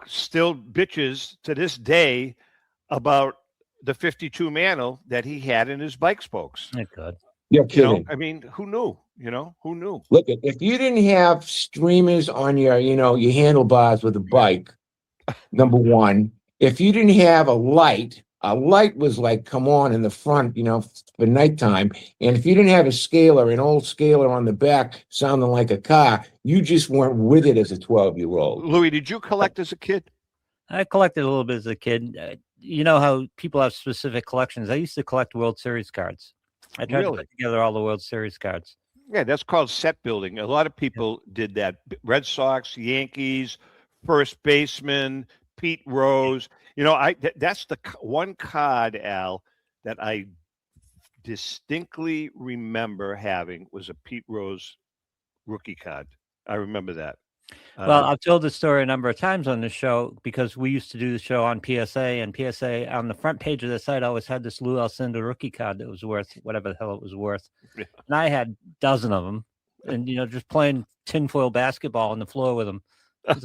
still bitches to this day about the 52 Mantle that he had in his bike spokes. Thank God. You're kidding. I mean, who knew? Who knew? Look, if you didn't have streamers on your handlebars with a bike, number one, if you didn't have a light was like, come on, in the front, for nighttime. And if you didn't have an old scaler on the back sounding like a car, you just weren't with it as a 12-year-old. Louis, did you collect as a kid? I collected a little bit as a kid. You know how people have specific collections. I used to collect World Series cards. I tried to put together all the World Series cards. Yeah, that's called set building. A lot of people did that. Red Sox, Yankees, first baseman, Pete Rose. That's the one card, Al, that I distinctly remember having was a Pete Rose rookie card. I remember that. Well, I've told this story a number of times on this show because we used to do the show on PSA, and PSA on the front page of the site always had this Lou Alcindor rookie card that was worth whatever the hell it was worth. Yeah. And I had a dozen of them, and just playing tinfoil basketball on the floor with them. Like,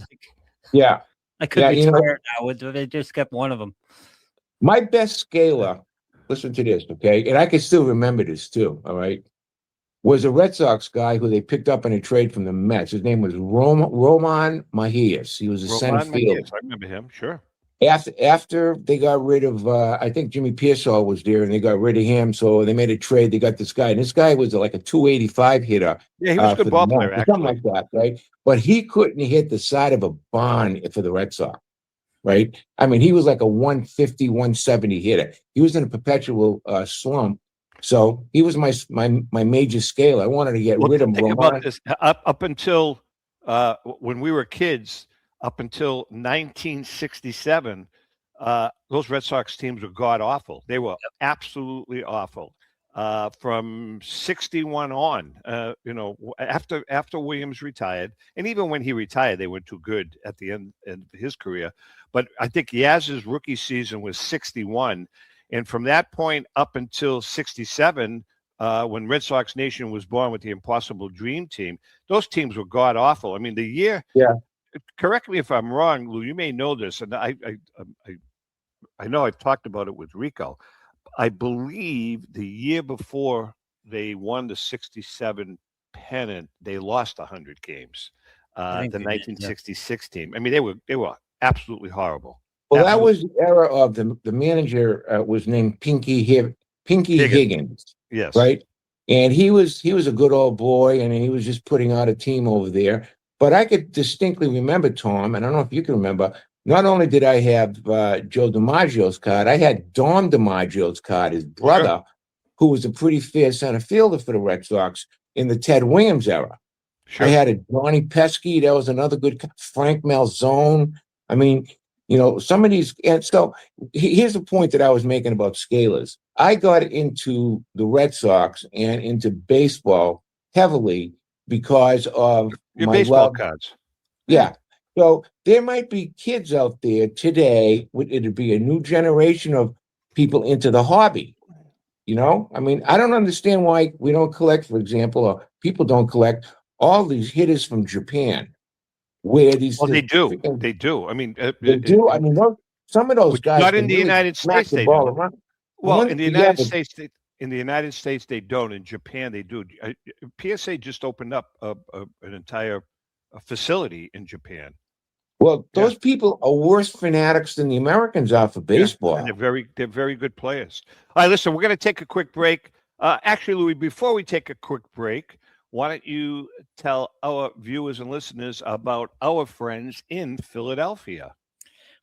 yeah, I could retire now. They just kept one of them. My best scaler, listen to this, okay? And I can still remember this too, all right? Was a Red Sox guy who they picked up in a trade from the Mets. His name was Roman Majias. He was a center fielder. I remember him, sure. After they got rid of, I think Jimmy Pearsall was there, and they got rid of him, so they made a trade. They got this guy, and this guy was like a 285 hitter. Yeah, he was a good ball player, actually. Something like that, right? But he couldn't hit the side of a barn for the Red Sox, right? I mean, he was like a 150, 170 hitter. He was in a perpetual slump. So he was my major scale. I wanted to get rid of him. Think about this. Up until when we were kids, up until 1967, those Red Sox teams were god awful. They were absolutely awful. From 61 on, after Williams retired, and even when he retired, they weren't too good at the end of his career. But I think Yaz's rookie season was 61. And from that point up until 67, when Red Sox Nation was born with the Impossible Dream Team, those teams were god awful. I mean, the year. Yeah. Correct me if I'm wrong, Lou. You may know this, and I know I've talked about it with Rico. I believe the year before they won the 67 pennant, they lost 100 games. The 1966 team. I mean, they were absolutely horrible. Well, that was the era of the manager was named Pinky Higgins. Yes. Right. And he was a good old boy, and he was just putting out a team over there. But I could distinctly remember, Tom, and I don't know if you can remember, not only did I have Joe DiMaggio's card, I had Dom DiMaggio's card, his brother, who was a pretty fair center fielder for the Red Sox in the Ted Williams era. Sure. I had a Johnny Pesky. That was another good Frank Malzone. I mean, some of these, and so here's the point that I was making about scalers. I got into the Red Sox and into baseball heavily because of your my baseball love. Cards. Yeah. So there might be kids out there today, it'd be a new generation of people into the hobby. I mean, I don't understand why we don't collect, for example, or people don't collect all these hitters from Japan. Where these? Well, they do. They do. I mean, they do. I mean, some of those guys. Not in the United States. They do. Well, in the United States, they don't. In Japan, they do. PSA just opened up an entire facility in Japan. Well, those people are worse fanatics than the Americans are for baseball. And they're very good players. All right, listen, we're going to take a quick break. Actually, Louis, before we take a quick break, why don't you tell our viewers and listeners about our friends in Philadelphia?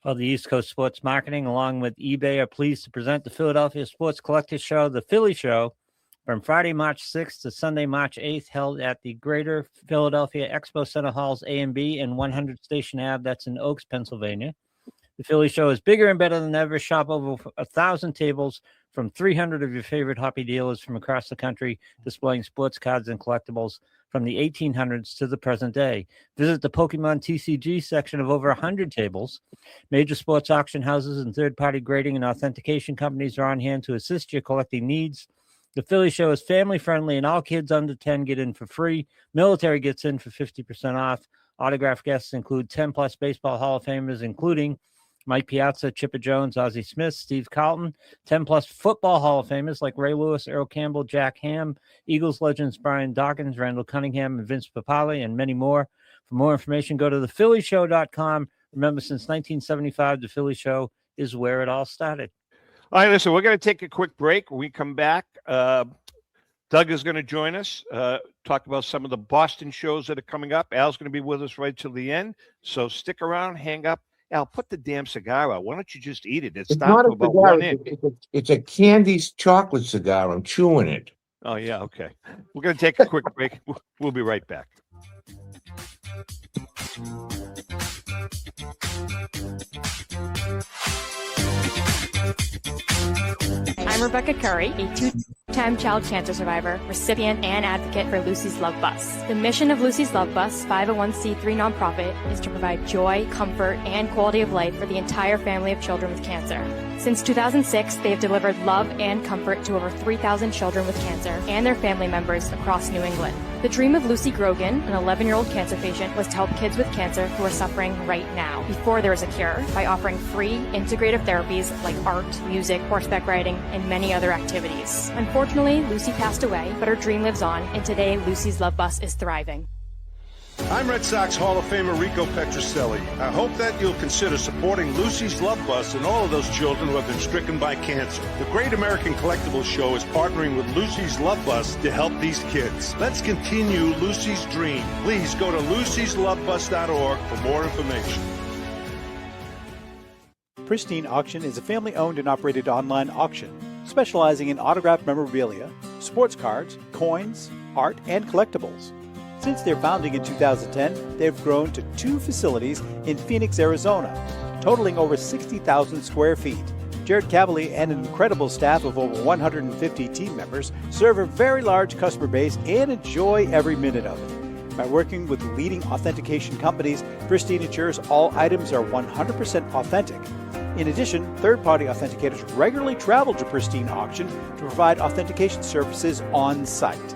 Well, the East Coast Sports Marketing, along with eBay, are pleased to present the Philadelphia Sports Collectors Show, the Philly Show, from Friday, March 6th to Sunday, March 8th, held at the Greater Philadelphia Expo Center Halls A and B and 100 Station Ave. That's in Oaks, Pennsylvania. The Philly Show is bigger and better than ever. Shop over 1,000 tables from 300 of your favorite hobby dealers from across the country, displaying sports cards and collectibles from the 1800s to the present day. Visit the Pokemon TCG section of over 100 tables. Major sports auction houses and third-party grading and authentication companies are on hand to assist your collecting needs. The Philly Show is family-friendly, and all kids under 10 get in for free. Military gets in for 50% off. Autograph guests include 10-plus baseball Hall of Famers, including Mike Piazza, Chipper Jones, Ozzie Smith, Steve Carlton, 10-plus football Hall of Famers like Ray Lewis, Earl Campbell, Jack Ham, Eagles legends Brian Dawkins, Randall Cunningham, and Vince Papale, and many more. For more information, go to thephillyshow.com. Remember, since 1975, the Philly Show is where it all started. All right, listen, we're going to take a quick break. When we come back, Doug is going to join us, talk about some of the Boston shows that are coming up. Al's going to be with us right till the end, so stick around, hang up. Al, put the damn cigar out. Why don't you just eat it? It's not a cigar. It's a candy chocolate cigar. I'm chewing it. Oh, yeah, okay. We're going to take a quick break. We'll be right back. I'm Rebecca Curry, a two-time two-time child cancer survivor, recipient, and advocate for Lucy's Love Bus. The mission of Lucy's Love Bus, 501c3 nonprofit, is to provide joy, comfort, and quality of life for the entire family of children with cancer. Since 2006, they have delivered love and comfort to over 3,000 children with cancer and their family members across New England. The dream of Lucy Grogan, an 11-year-old cancer patient, was to help kids with cancer who are suffering right now, before there is a cure, by offering free, integrative therapies like art, music, horseback riding, and many other activities. Unfortunately, Lucy passed away, but her dream lives on, and today Lucy's Love Bus is thriving. I'm Red Sox Hall of Famer Rico Petrocelli. I hope that you'll consider supporting Lucy's Love Bus and all of those children who have been stricken by cancer. The Great American Collectibles Show is partnering with Lucy's Love Bus to help these kids. Let's continue Lucy's dream. Please go to lucyslovebus.org for more information. Pristine Auction is a family-owned and operated online auction specializing in autographed memorabilia, sports cards, coins, art, and collectibles. Since their founding in 2010, they've grown to 2 facilities in Phoenix, Arizona, totaling over 60,000 square feet. Jared Cavalier and an incredible staff of over 150 team members serve a very large customer base and enjoy every minute of it. By working with leading authentication companies, Pristine ensures all items are 100% authentic. In addition, third-party authenticators regularly travel to Pristine Auction to provide authentication services on site.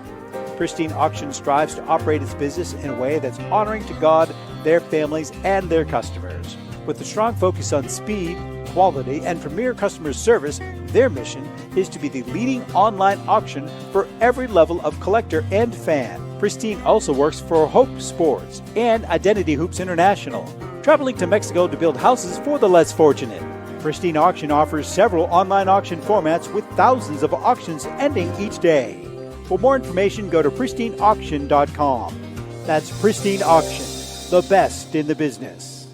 Pristine Auction strives to operate its business in a way that's honoring to God, their families, and their customers. With a strong focus on speed, quality, and premier customer service, their mission is to be the leading online auction for every level of collector and fan. Pristine also works for Hope Sports and Identity Hoops International, traveling to Mexico to build houses for the less fortunate. Pristine Auction offers several online auction formats with thousands of auctions ending each day. For more information, go to pristineauction.com. That's Pristine Auction, the best in the business.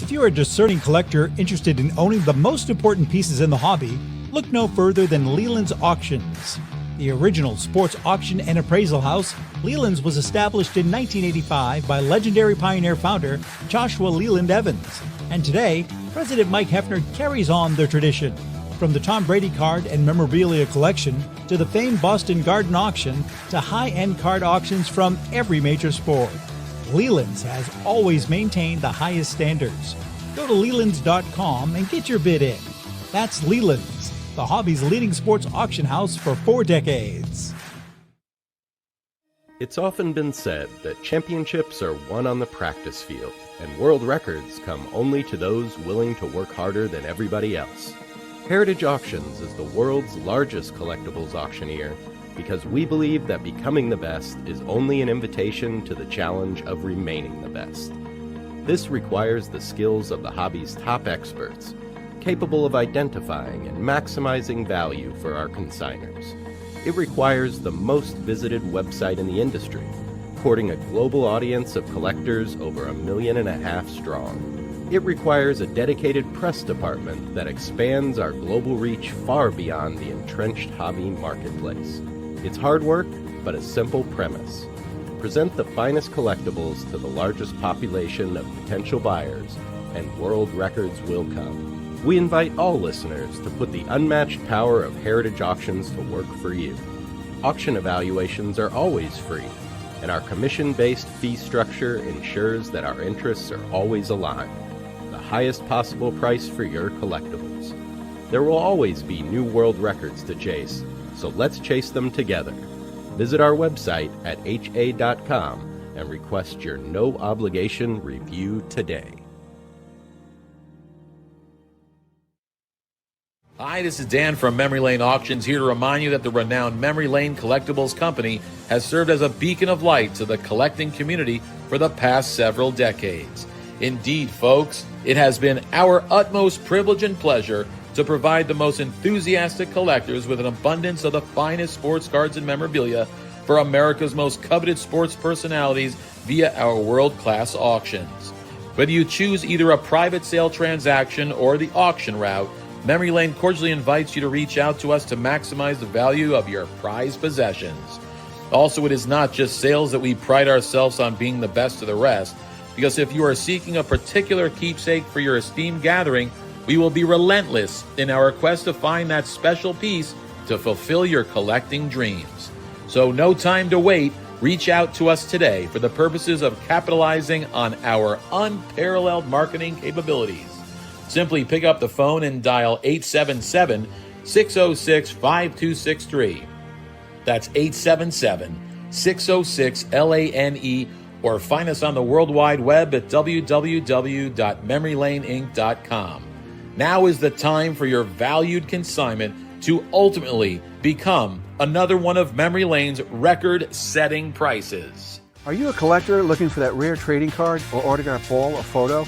If you're a discerning collector interested in owning the most important pieces in the hobby, look no further than Lelands Auctions. The original sports auction and appraisal house, Lelands was established in 1985 by legendary Pioneer founder Joshua Leland Evans. And today, President Mike Hefner carries on their tradition. From the Tom Brady card and memorabilia collection to the famed Boston Garden auction to high-end card auctions from every major sport, Lelands has always maintained the highest standards. Go to Lelands.com and get your bid in. That's Lelands, the hobby's leading sports auction house for 4 decades. It's often been said that championships are won on the practice field, and world records come only to those willing to work harder than everybody else. Heritage Auctions is the world's largest collectibles auctioneer because we believe that becoming the best is only an invitation to the challenge of remaining the best. This requires the skills of the hobby's top experts, capable of identifying and maximizing value for our consigners. It requires the most visited website in the industry, courting a global audience of collectors over 1.5 million strong. It requires a dedicated press department that expands our global reach far beyond the entrenched hobby marketplace. It's hard work, but a simple premise. Present the finest collectibles to the largest population of potential buyers, and world records will come. We invite all listeners to put the unmatched power of Heritage Auctions to work for you. Auction evaluations are always free, and our commission-based fee structure ensures that our interests are always aligned. Highest possible price for your collectibles. There will always be new world records to chase, so let's chase them together. Visit our website at ha.com and request your no-obligation review today. Hi, this is Dan from Memory Lane Auctions, here to remind you that the renowned Memory Lane Collectibles Company has served as a beacon of light to the collecting community for the past several decades. Indeed, folks, it has been our utmost privilege and pleasure to provide the most enthusiastic collectors with an abundance of the finest sports cards and memorabilia for America's most coveted sports personalities via our world-class auctions. Whether you choose either a private sale transaction or the auction route, Memory Lane cordially invites you to reach out to us to maximize the value of your prized possessions. Also, it is not just sales that we pride ourselves on being the best of the rest, because if you are seeking a particular keepsake for your esteemed gathering, We will be relentless in our quest to find that special piece to fulfill your collecting dreams. So no time to wait. Reach out to us today for the purposes of capitalizing on our unparalleled marketing capabilities. Simply pick up the phone and dial 877-606-5263. That's 877-606-LANE, or find us on the World Wide Web at www.memorylaneinc.com. Now is the time for your valued consignment to ultimately become another one of Memory Lane's record-setting prices. Are you a collector looking for that rare trading card or autographed ball or photo?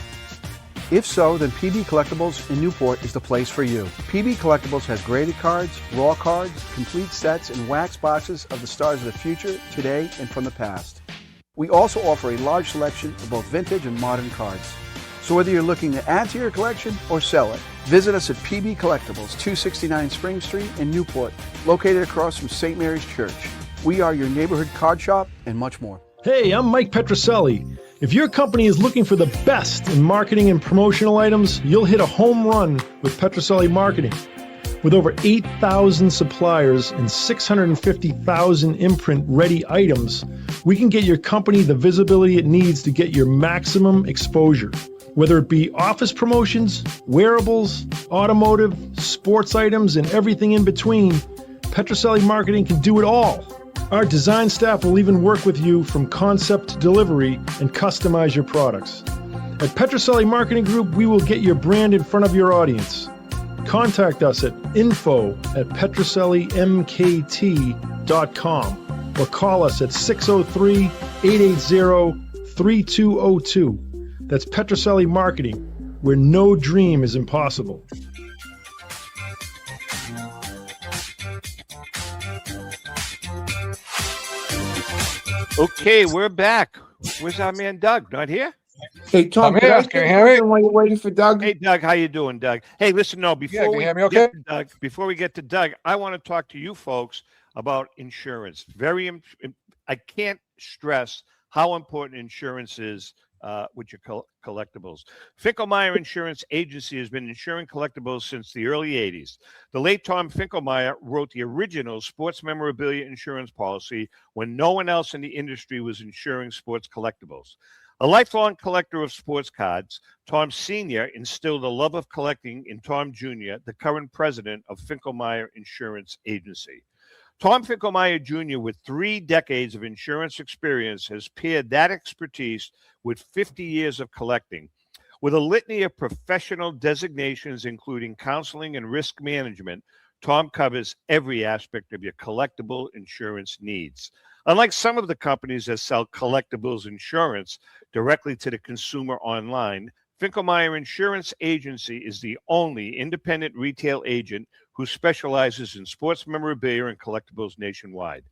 If so, then PB Collectibles in Newport is the place for you. PB Collectibles has graded cards, raw cards, complete sets, and wax boxes of the stars of the future, today, and from the past. We also offer a large selection of both vintage and modern cards. So whether you're looking to add to your collection or sell it, visit us at PB Collectibles, 269 Spring Street in Newport, located across from St. Mary's Church. We are your neighborhood card shop and much more. Hey, I'm Mike Petroselli. If your company is looking for the best in marketing and promotional items, you'll hit a home run with Petroselli Marketing. With over 8,000 suppliers and 650,000 imprint-ready items, we can get your company the visibility it needs to get your maximum exposure. Whether it be office promotions, wearables, automotive, sports items, and everything in between, Petroselli Marketing can do it all. Our design staff will even work with you from concept to delivery and customize your products. At Petroselli Marketing Group, we will get your brand in front of your audience. Contact us at info@petrosellimkt.com or call us at 603-880-3202. That's Petroselli Marketing, where no dream is impossible. Okay, we're back. Where's our man Doug? Not here? Hey, Tom, I'm here. can you hear me? While you're waiting for Doug? Hey, Doug, how you doing, Doug? Hey, listen, no, before we get to Doug, I want to talk to you folks about insurance. I can't stress how important insurance is with your collectibles. Finkelmeyer Insurance Agency has been insuring collectibles since the early 80s. The late Tom Finkelmeyer wrote the original sports memorabilia insurance policy when no one else in the industry was insuring sports collectibles. A lifelong collector of sports cards, Tom Sr. instilled a love of collecting in Tom Jr., the current president of Finkelmeyer Insurance Agency. Tom Finkelmeyer Jr., with 3 decades of insurance experience, has paired that expertise with 50 years of collecting. With a litany of professional designations, including counseling and risk management, Tom covers every aspect of your collectible insurance needs. Unlike some of the companies that sell collectibles insurance directly to the consumer online, Finkelmeyer Insurance Agency is the only independent retail agent who specializes in sports memorabilia and collectibles nationwide,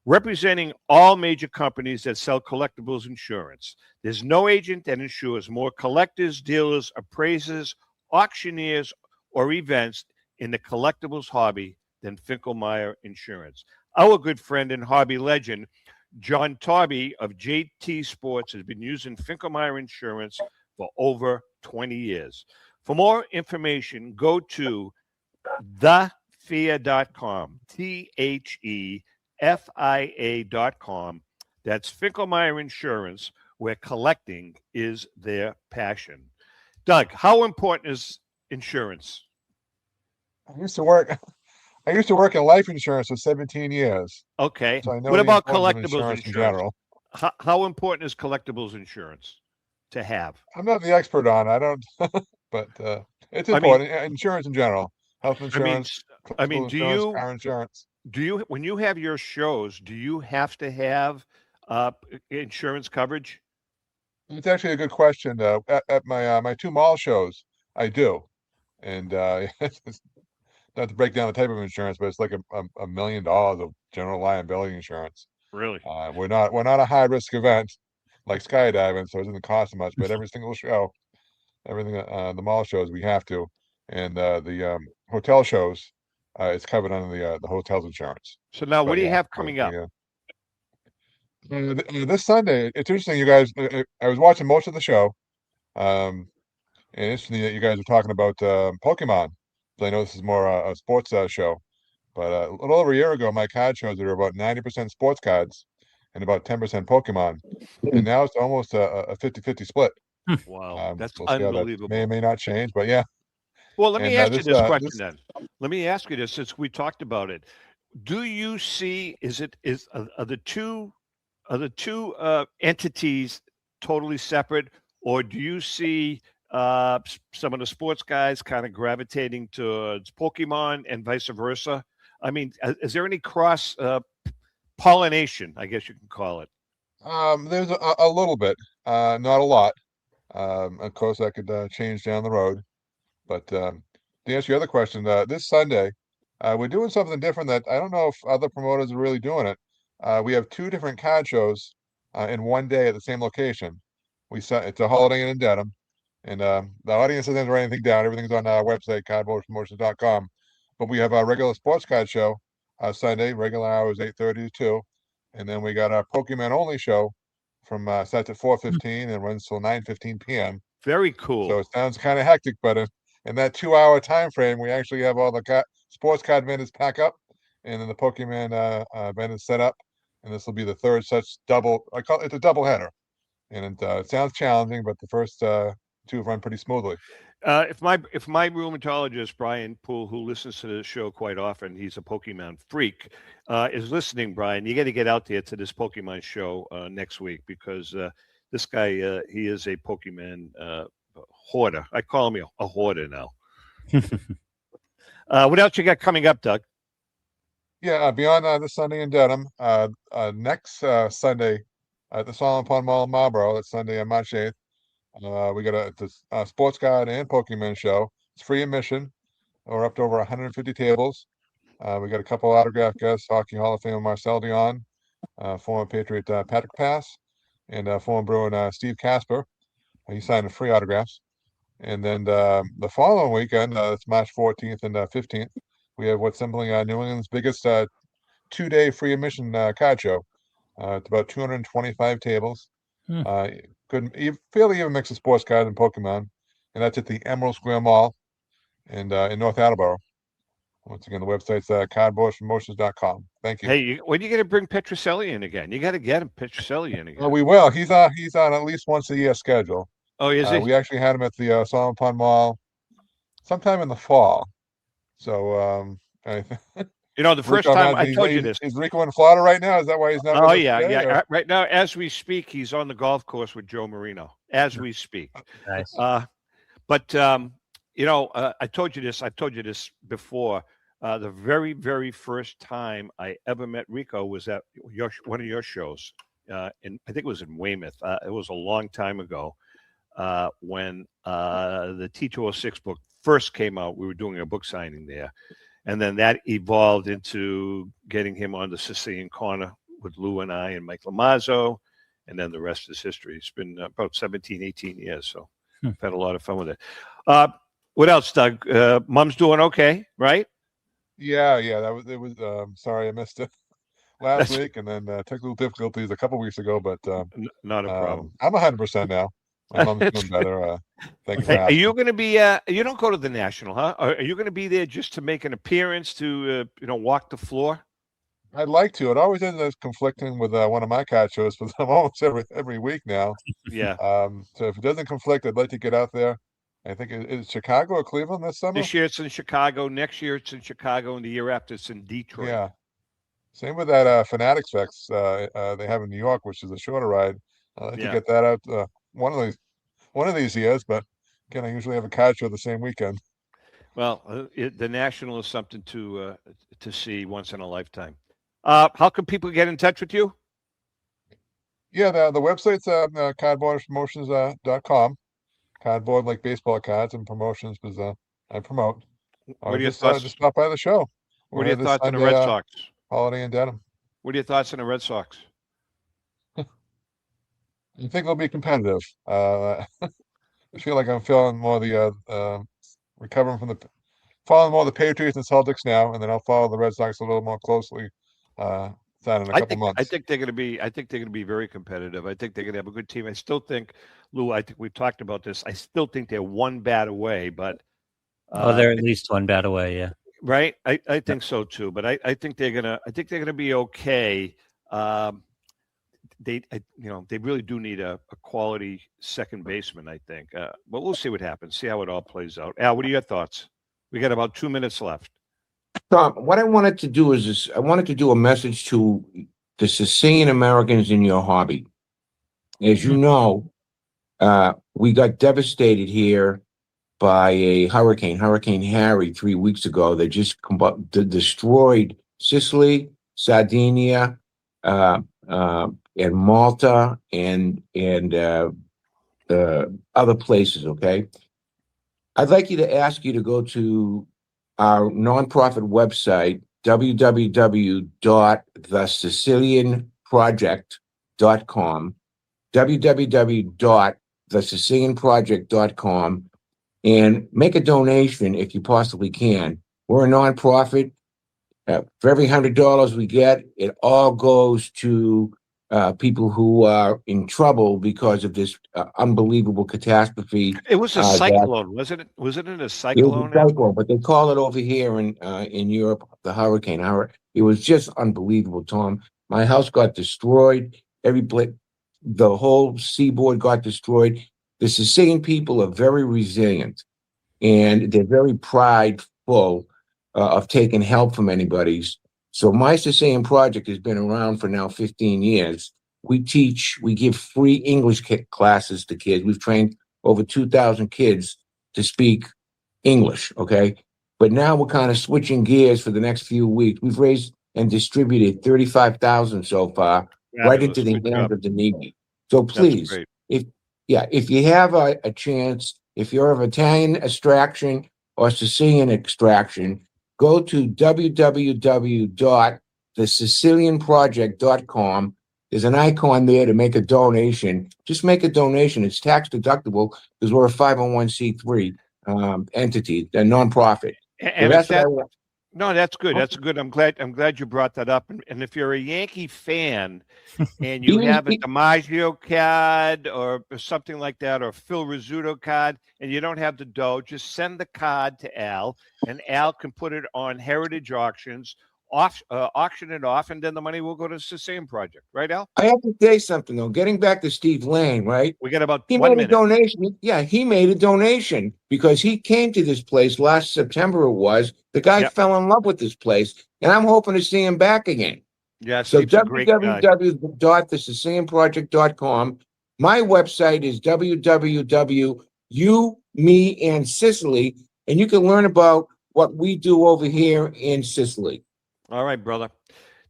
representing all major companies that sell collectibles insurance. There's no agent that insures more collectors, dealers, appraisers, auctioneers, or events in the collectibles hobby than Finkelmeyer Insurance. Our good friend and hobby legend, John Tobby of JT Sports, has been using Finkelmeyer Insurance for over 20 years. For more information, go to thefia.com, THEFIA.com. That's Finkelmeyer Insurance, where collecting is their passion. Doug, how important is insurance? I used to work in life insurance for 17 years. Okay. So I know what the about importance of collectibles insurance? in general. How important is collectibles insurance to have? I'm not the expert on it. I don't, but it's important. Insurance in general, health insurance. Car insurance. Do you, when you have your shows, do you have to have insurance coverage? It's actually a good question. At my 2 mall shows, I do, and not to break down the type of insurance, but it's like $1 million of general liability insurance. Really? We're not a high risk event like skydiving, so it doesn't cost much. But every single show, everything the mall shows, we have to, and the hotel shows, it's covered under the hotel's insurance. So now, what do you have coming up? This Sunday, it's interesting, you guys. I was watching most of the show. And interesting that you guys are talking about Pokemon. So I know this is more a sports show, but a little over a year ago, my card shows there were about 90% sports cards and about 10% Pokemon. And now it's almost a 50-50 split. Wow, that's We'll see how that may or unbelievable. may not change, but yeah. Well, let me ask you this question this then. Let me ask you this, since we talked about it. Do you see, are the two entities totally separate, or do you see some of the sports guys kind of gravitating towards Pokemon and vice versa? I mean, is there any cross pollination, I guess you can call it? There's a little bit, not a lot. Of course, that could change down the road. But to answer your other question, this Sunday, we're doing something different that I don't know if other promoters are really doing it. We have two different card shows in one day at the same location. It's a Holiday Inn in Dedham, and the audience doesn't write anything down. Everything's on our website, cardboardpromotions.com. But we have our regular sports card show Sunday, regular hours 8:30 to 2, and then we got our Pokemon only show from starts at 4:15 and runs till 9:15 p.m. Very cool. So it sounds kind of hectic, but in that 2-hour time frame, we actually have all the sports card vendors pack up, and then the Pokemon vendors set up, and this will be the third such double. I call it a double header, and it sounds challenging, but the first two have run pretty smoothly. If my rheumatologist Brian Poole, who listens to the show quite often, he's a Pokemon freak, is listening. Brian, you got to get out there to this Pokemon show next week, because this guy he is a Pokemon hoarder. I call him a hoarder now. What else you got coming up, Doug? Yeah, beyond this Sunday in Dedham, next Sunday at the Solomon Pond Mall in Marlboro, that's Sunday on March 8th. We got a sports card and Pokemon show. It's free admission. We're up to over 150 tables. We got a couple autograph guests: Hockey Hall of Famer Marcel Dion, former Patriot Patrick Pass, and former Bruin Steve Casper. He signed free autographs. And then the following weekend, it's March 14th and 15th, we have what's simply New England's biggest 2-day free admission card show. It's about 225 tables. Fairly even mix of sports cards and Pokemon, and that's at the Emerald Square Mall and in North Attleboro. Once again, the website's cardboardpromotions.com. Thank you. Hey, when are you going to bring Petroselli in again? You got to get him Petroselli in again. We will. He's on at least once a year schedule. Oh, is he? We actually had him at the Solomon Pond Mall sometime in the fall. So the first time I told you this. Is Rico in Florida right now? Is that why he's not? Oh, yeah. Right now, as we speak, he's on the golf course with Joe Marino. As we speak. Nice. But I told you this. I've told you this before. The very, very first time I ever met Rico was at one of your shows. I think it was in Weymouth. It was a long time ago when the T206 book first came out. We were doing a book signing there. And then that evolved into getting him on the Sicilian Corner with Lou and I and Mike Lamazzo. And then the rest is history. It's been about 17, 18 years. So I've had a lot of fun with it. What else, Doug? Mom's doing okay, right? Yeah. It was sorry I missed it last week, and then technical difficulties a couple weeks ago, but not a problem. I'm 100% now. My mom's doing better. Thank you for asking. Are you going to be? You don't go to the National, huh? Are you going to be there just to make an appearance to walk the floor? I'd like to. It always ends up conflicting with one of my card shows, but I'm almost every week now. Yeah. So if it doesn't conflict, I'd like to get out there. I think it's Chicago or Cleveland this summer. This year it's in Chicago. Next year it's in Chicago, and the year after it's in Detroit. Yeah. Same with that Fanatics Fest they have in New York, which is a shorter ride. I'd like to get that out one of these years, but again, I usually have a card show the same weekend. Well, the National is something to see once in a lifetime. How can people get in touch with you? Yeah, the website's cardboardpromotions.com. Cardboard like baseball cards, and promotions because I promote. What are your thoughts? Just stop by the show. What are your thoughts on the Red Sox? Holiday in Dedham. What are your thoughts on the Red Sox? I think they'll be competitive. I feel like I'm feeling more the recovering from following more the Patriots and Celtics now, and then I'll follow the Red Sox a little more closely sign in a couple months. I think they're going to be. I think they're going to be very competitive. I think they're going to have a good team. I still think, Lou. I think we've talked about this. I still think they're one bat away, but they're at least one bat away. Yeah. Right. I think so too. But I think they're gonna. I think they're going to be okay. They really do need a quality second baseman. I think. But we'll see what happens. See how it all plays out. Al, what are your thoughts? We got about 2 minutes left. Tom, what I wanted to do is this. I wanted to do a message to the Sicilian Americans in your hobby. As you know, we got devastated here by a hurricane, Hurricane Harry, 3 weeks ago. They just destroyed Sicily, Sardinia, and Malta, and other places. Okay, I'd like you to ask you to go to our nonprofit website, www.thesicilianproject.com, www.thesicilianproject.com, and make a donation if you possibly can. We're a nonprofit. For every $100 we get, it all goes to people who are in trouble because of this unbelievable catastrophe. It was a cyclone, wasn't it? Was it in a cyclone? It was a cyclone, but they call it over here in Europe the hurricane. It was just unbelievable, Tom. My house got destroyed. The whole seaboard got destroyed. The Sicilian people are very resilient, and they're very prideful of taking help from anybody's. So my Sicilian project has been around for now 15 years. We give free English classes to kids. We've trained over 2,000 kids to speak English, okay? But now we're kind of switching gears for the next few weeks. We've raised and distributed 35,000 so far, right into the hands of the needy. So please, if you have a chance, if you're of Italian extraction or Sicilian extraction, go to www.thesicilianproject.com. There's an icon there to make a donation. Just make a donation. It's tax deductible because we're a 501c3 entity, a nonprofit. And no, that's good. That's good. I'm glad you brought that up. And if you're a Yankee fan and you have a DiMaggio card or something like that, or Phil Rizzuto card, and you don't have the dough, just send the card to Al, and Al can put it on Heritage Auctions, auction it off, and then the money will go to the Sicilian Project. Right, Al? I have to say something, though. Getting back to Steve Lane, right? We got about 1 minute. Made a donation. Yeah, he made a donation because he came to this place last September it was. The guy fell in love with this place, and I'm hoping to see him back again. Yeah, so www.thesicilianproject.com. My website is www.YouMeAndSicily, and you can learn about what we do over here in Sicily. All right, brother.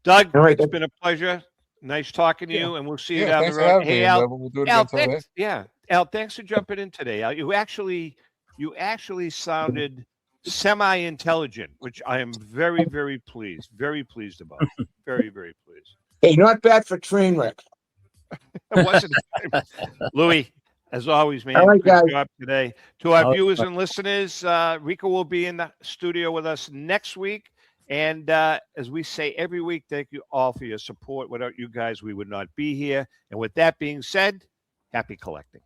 Doug, it's been a pleasure. Nice talking to you, and we'll see you down the road. Hey, Al, we'll do it thanks, Al, thanks for jumping in today. Al, you actually sounded semi-intelligent, which I am very, very pleased about. Very, very pleased. Hey, not bad for train wreck. It wasn't. Louis, as always, man, right, good guys. job today. To our viewers and listeners, Rico will be in the studio with us next week. And as we say every week, thank you all for your support. Without you guys, we would not be here. And with that being said, happy collecting.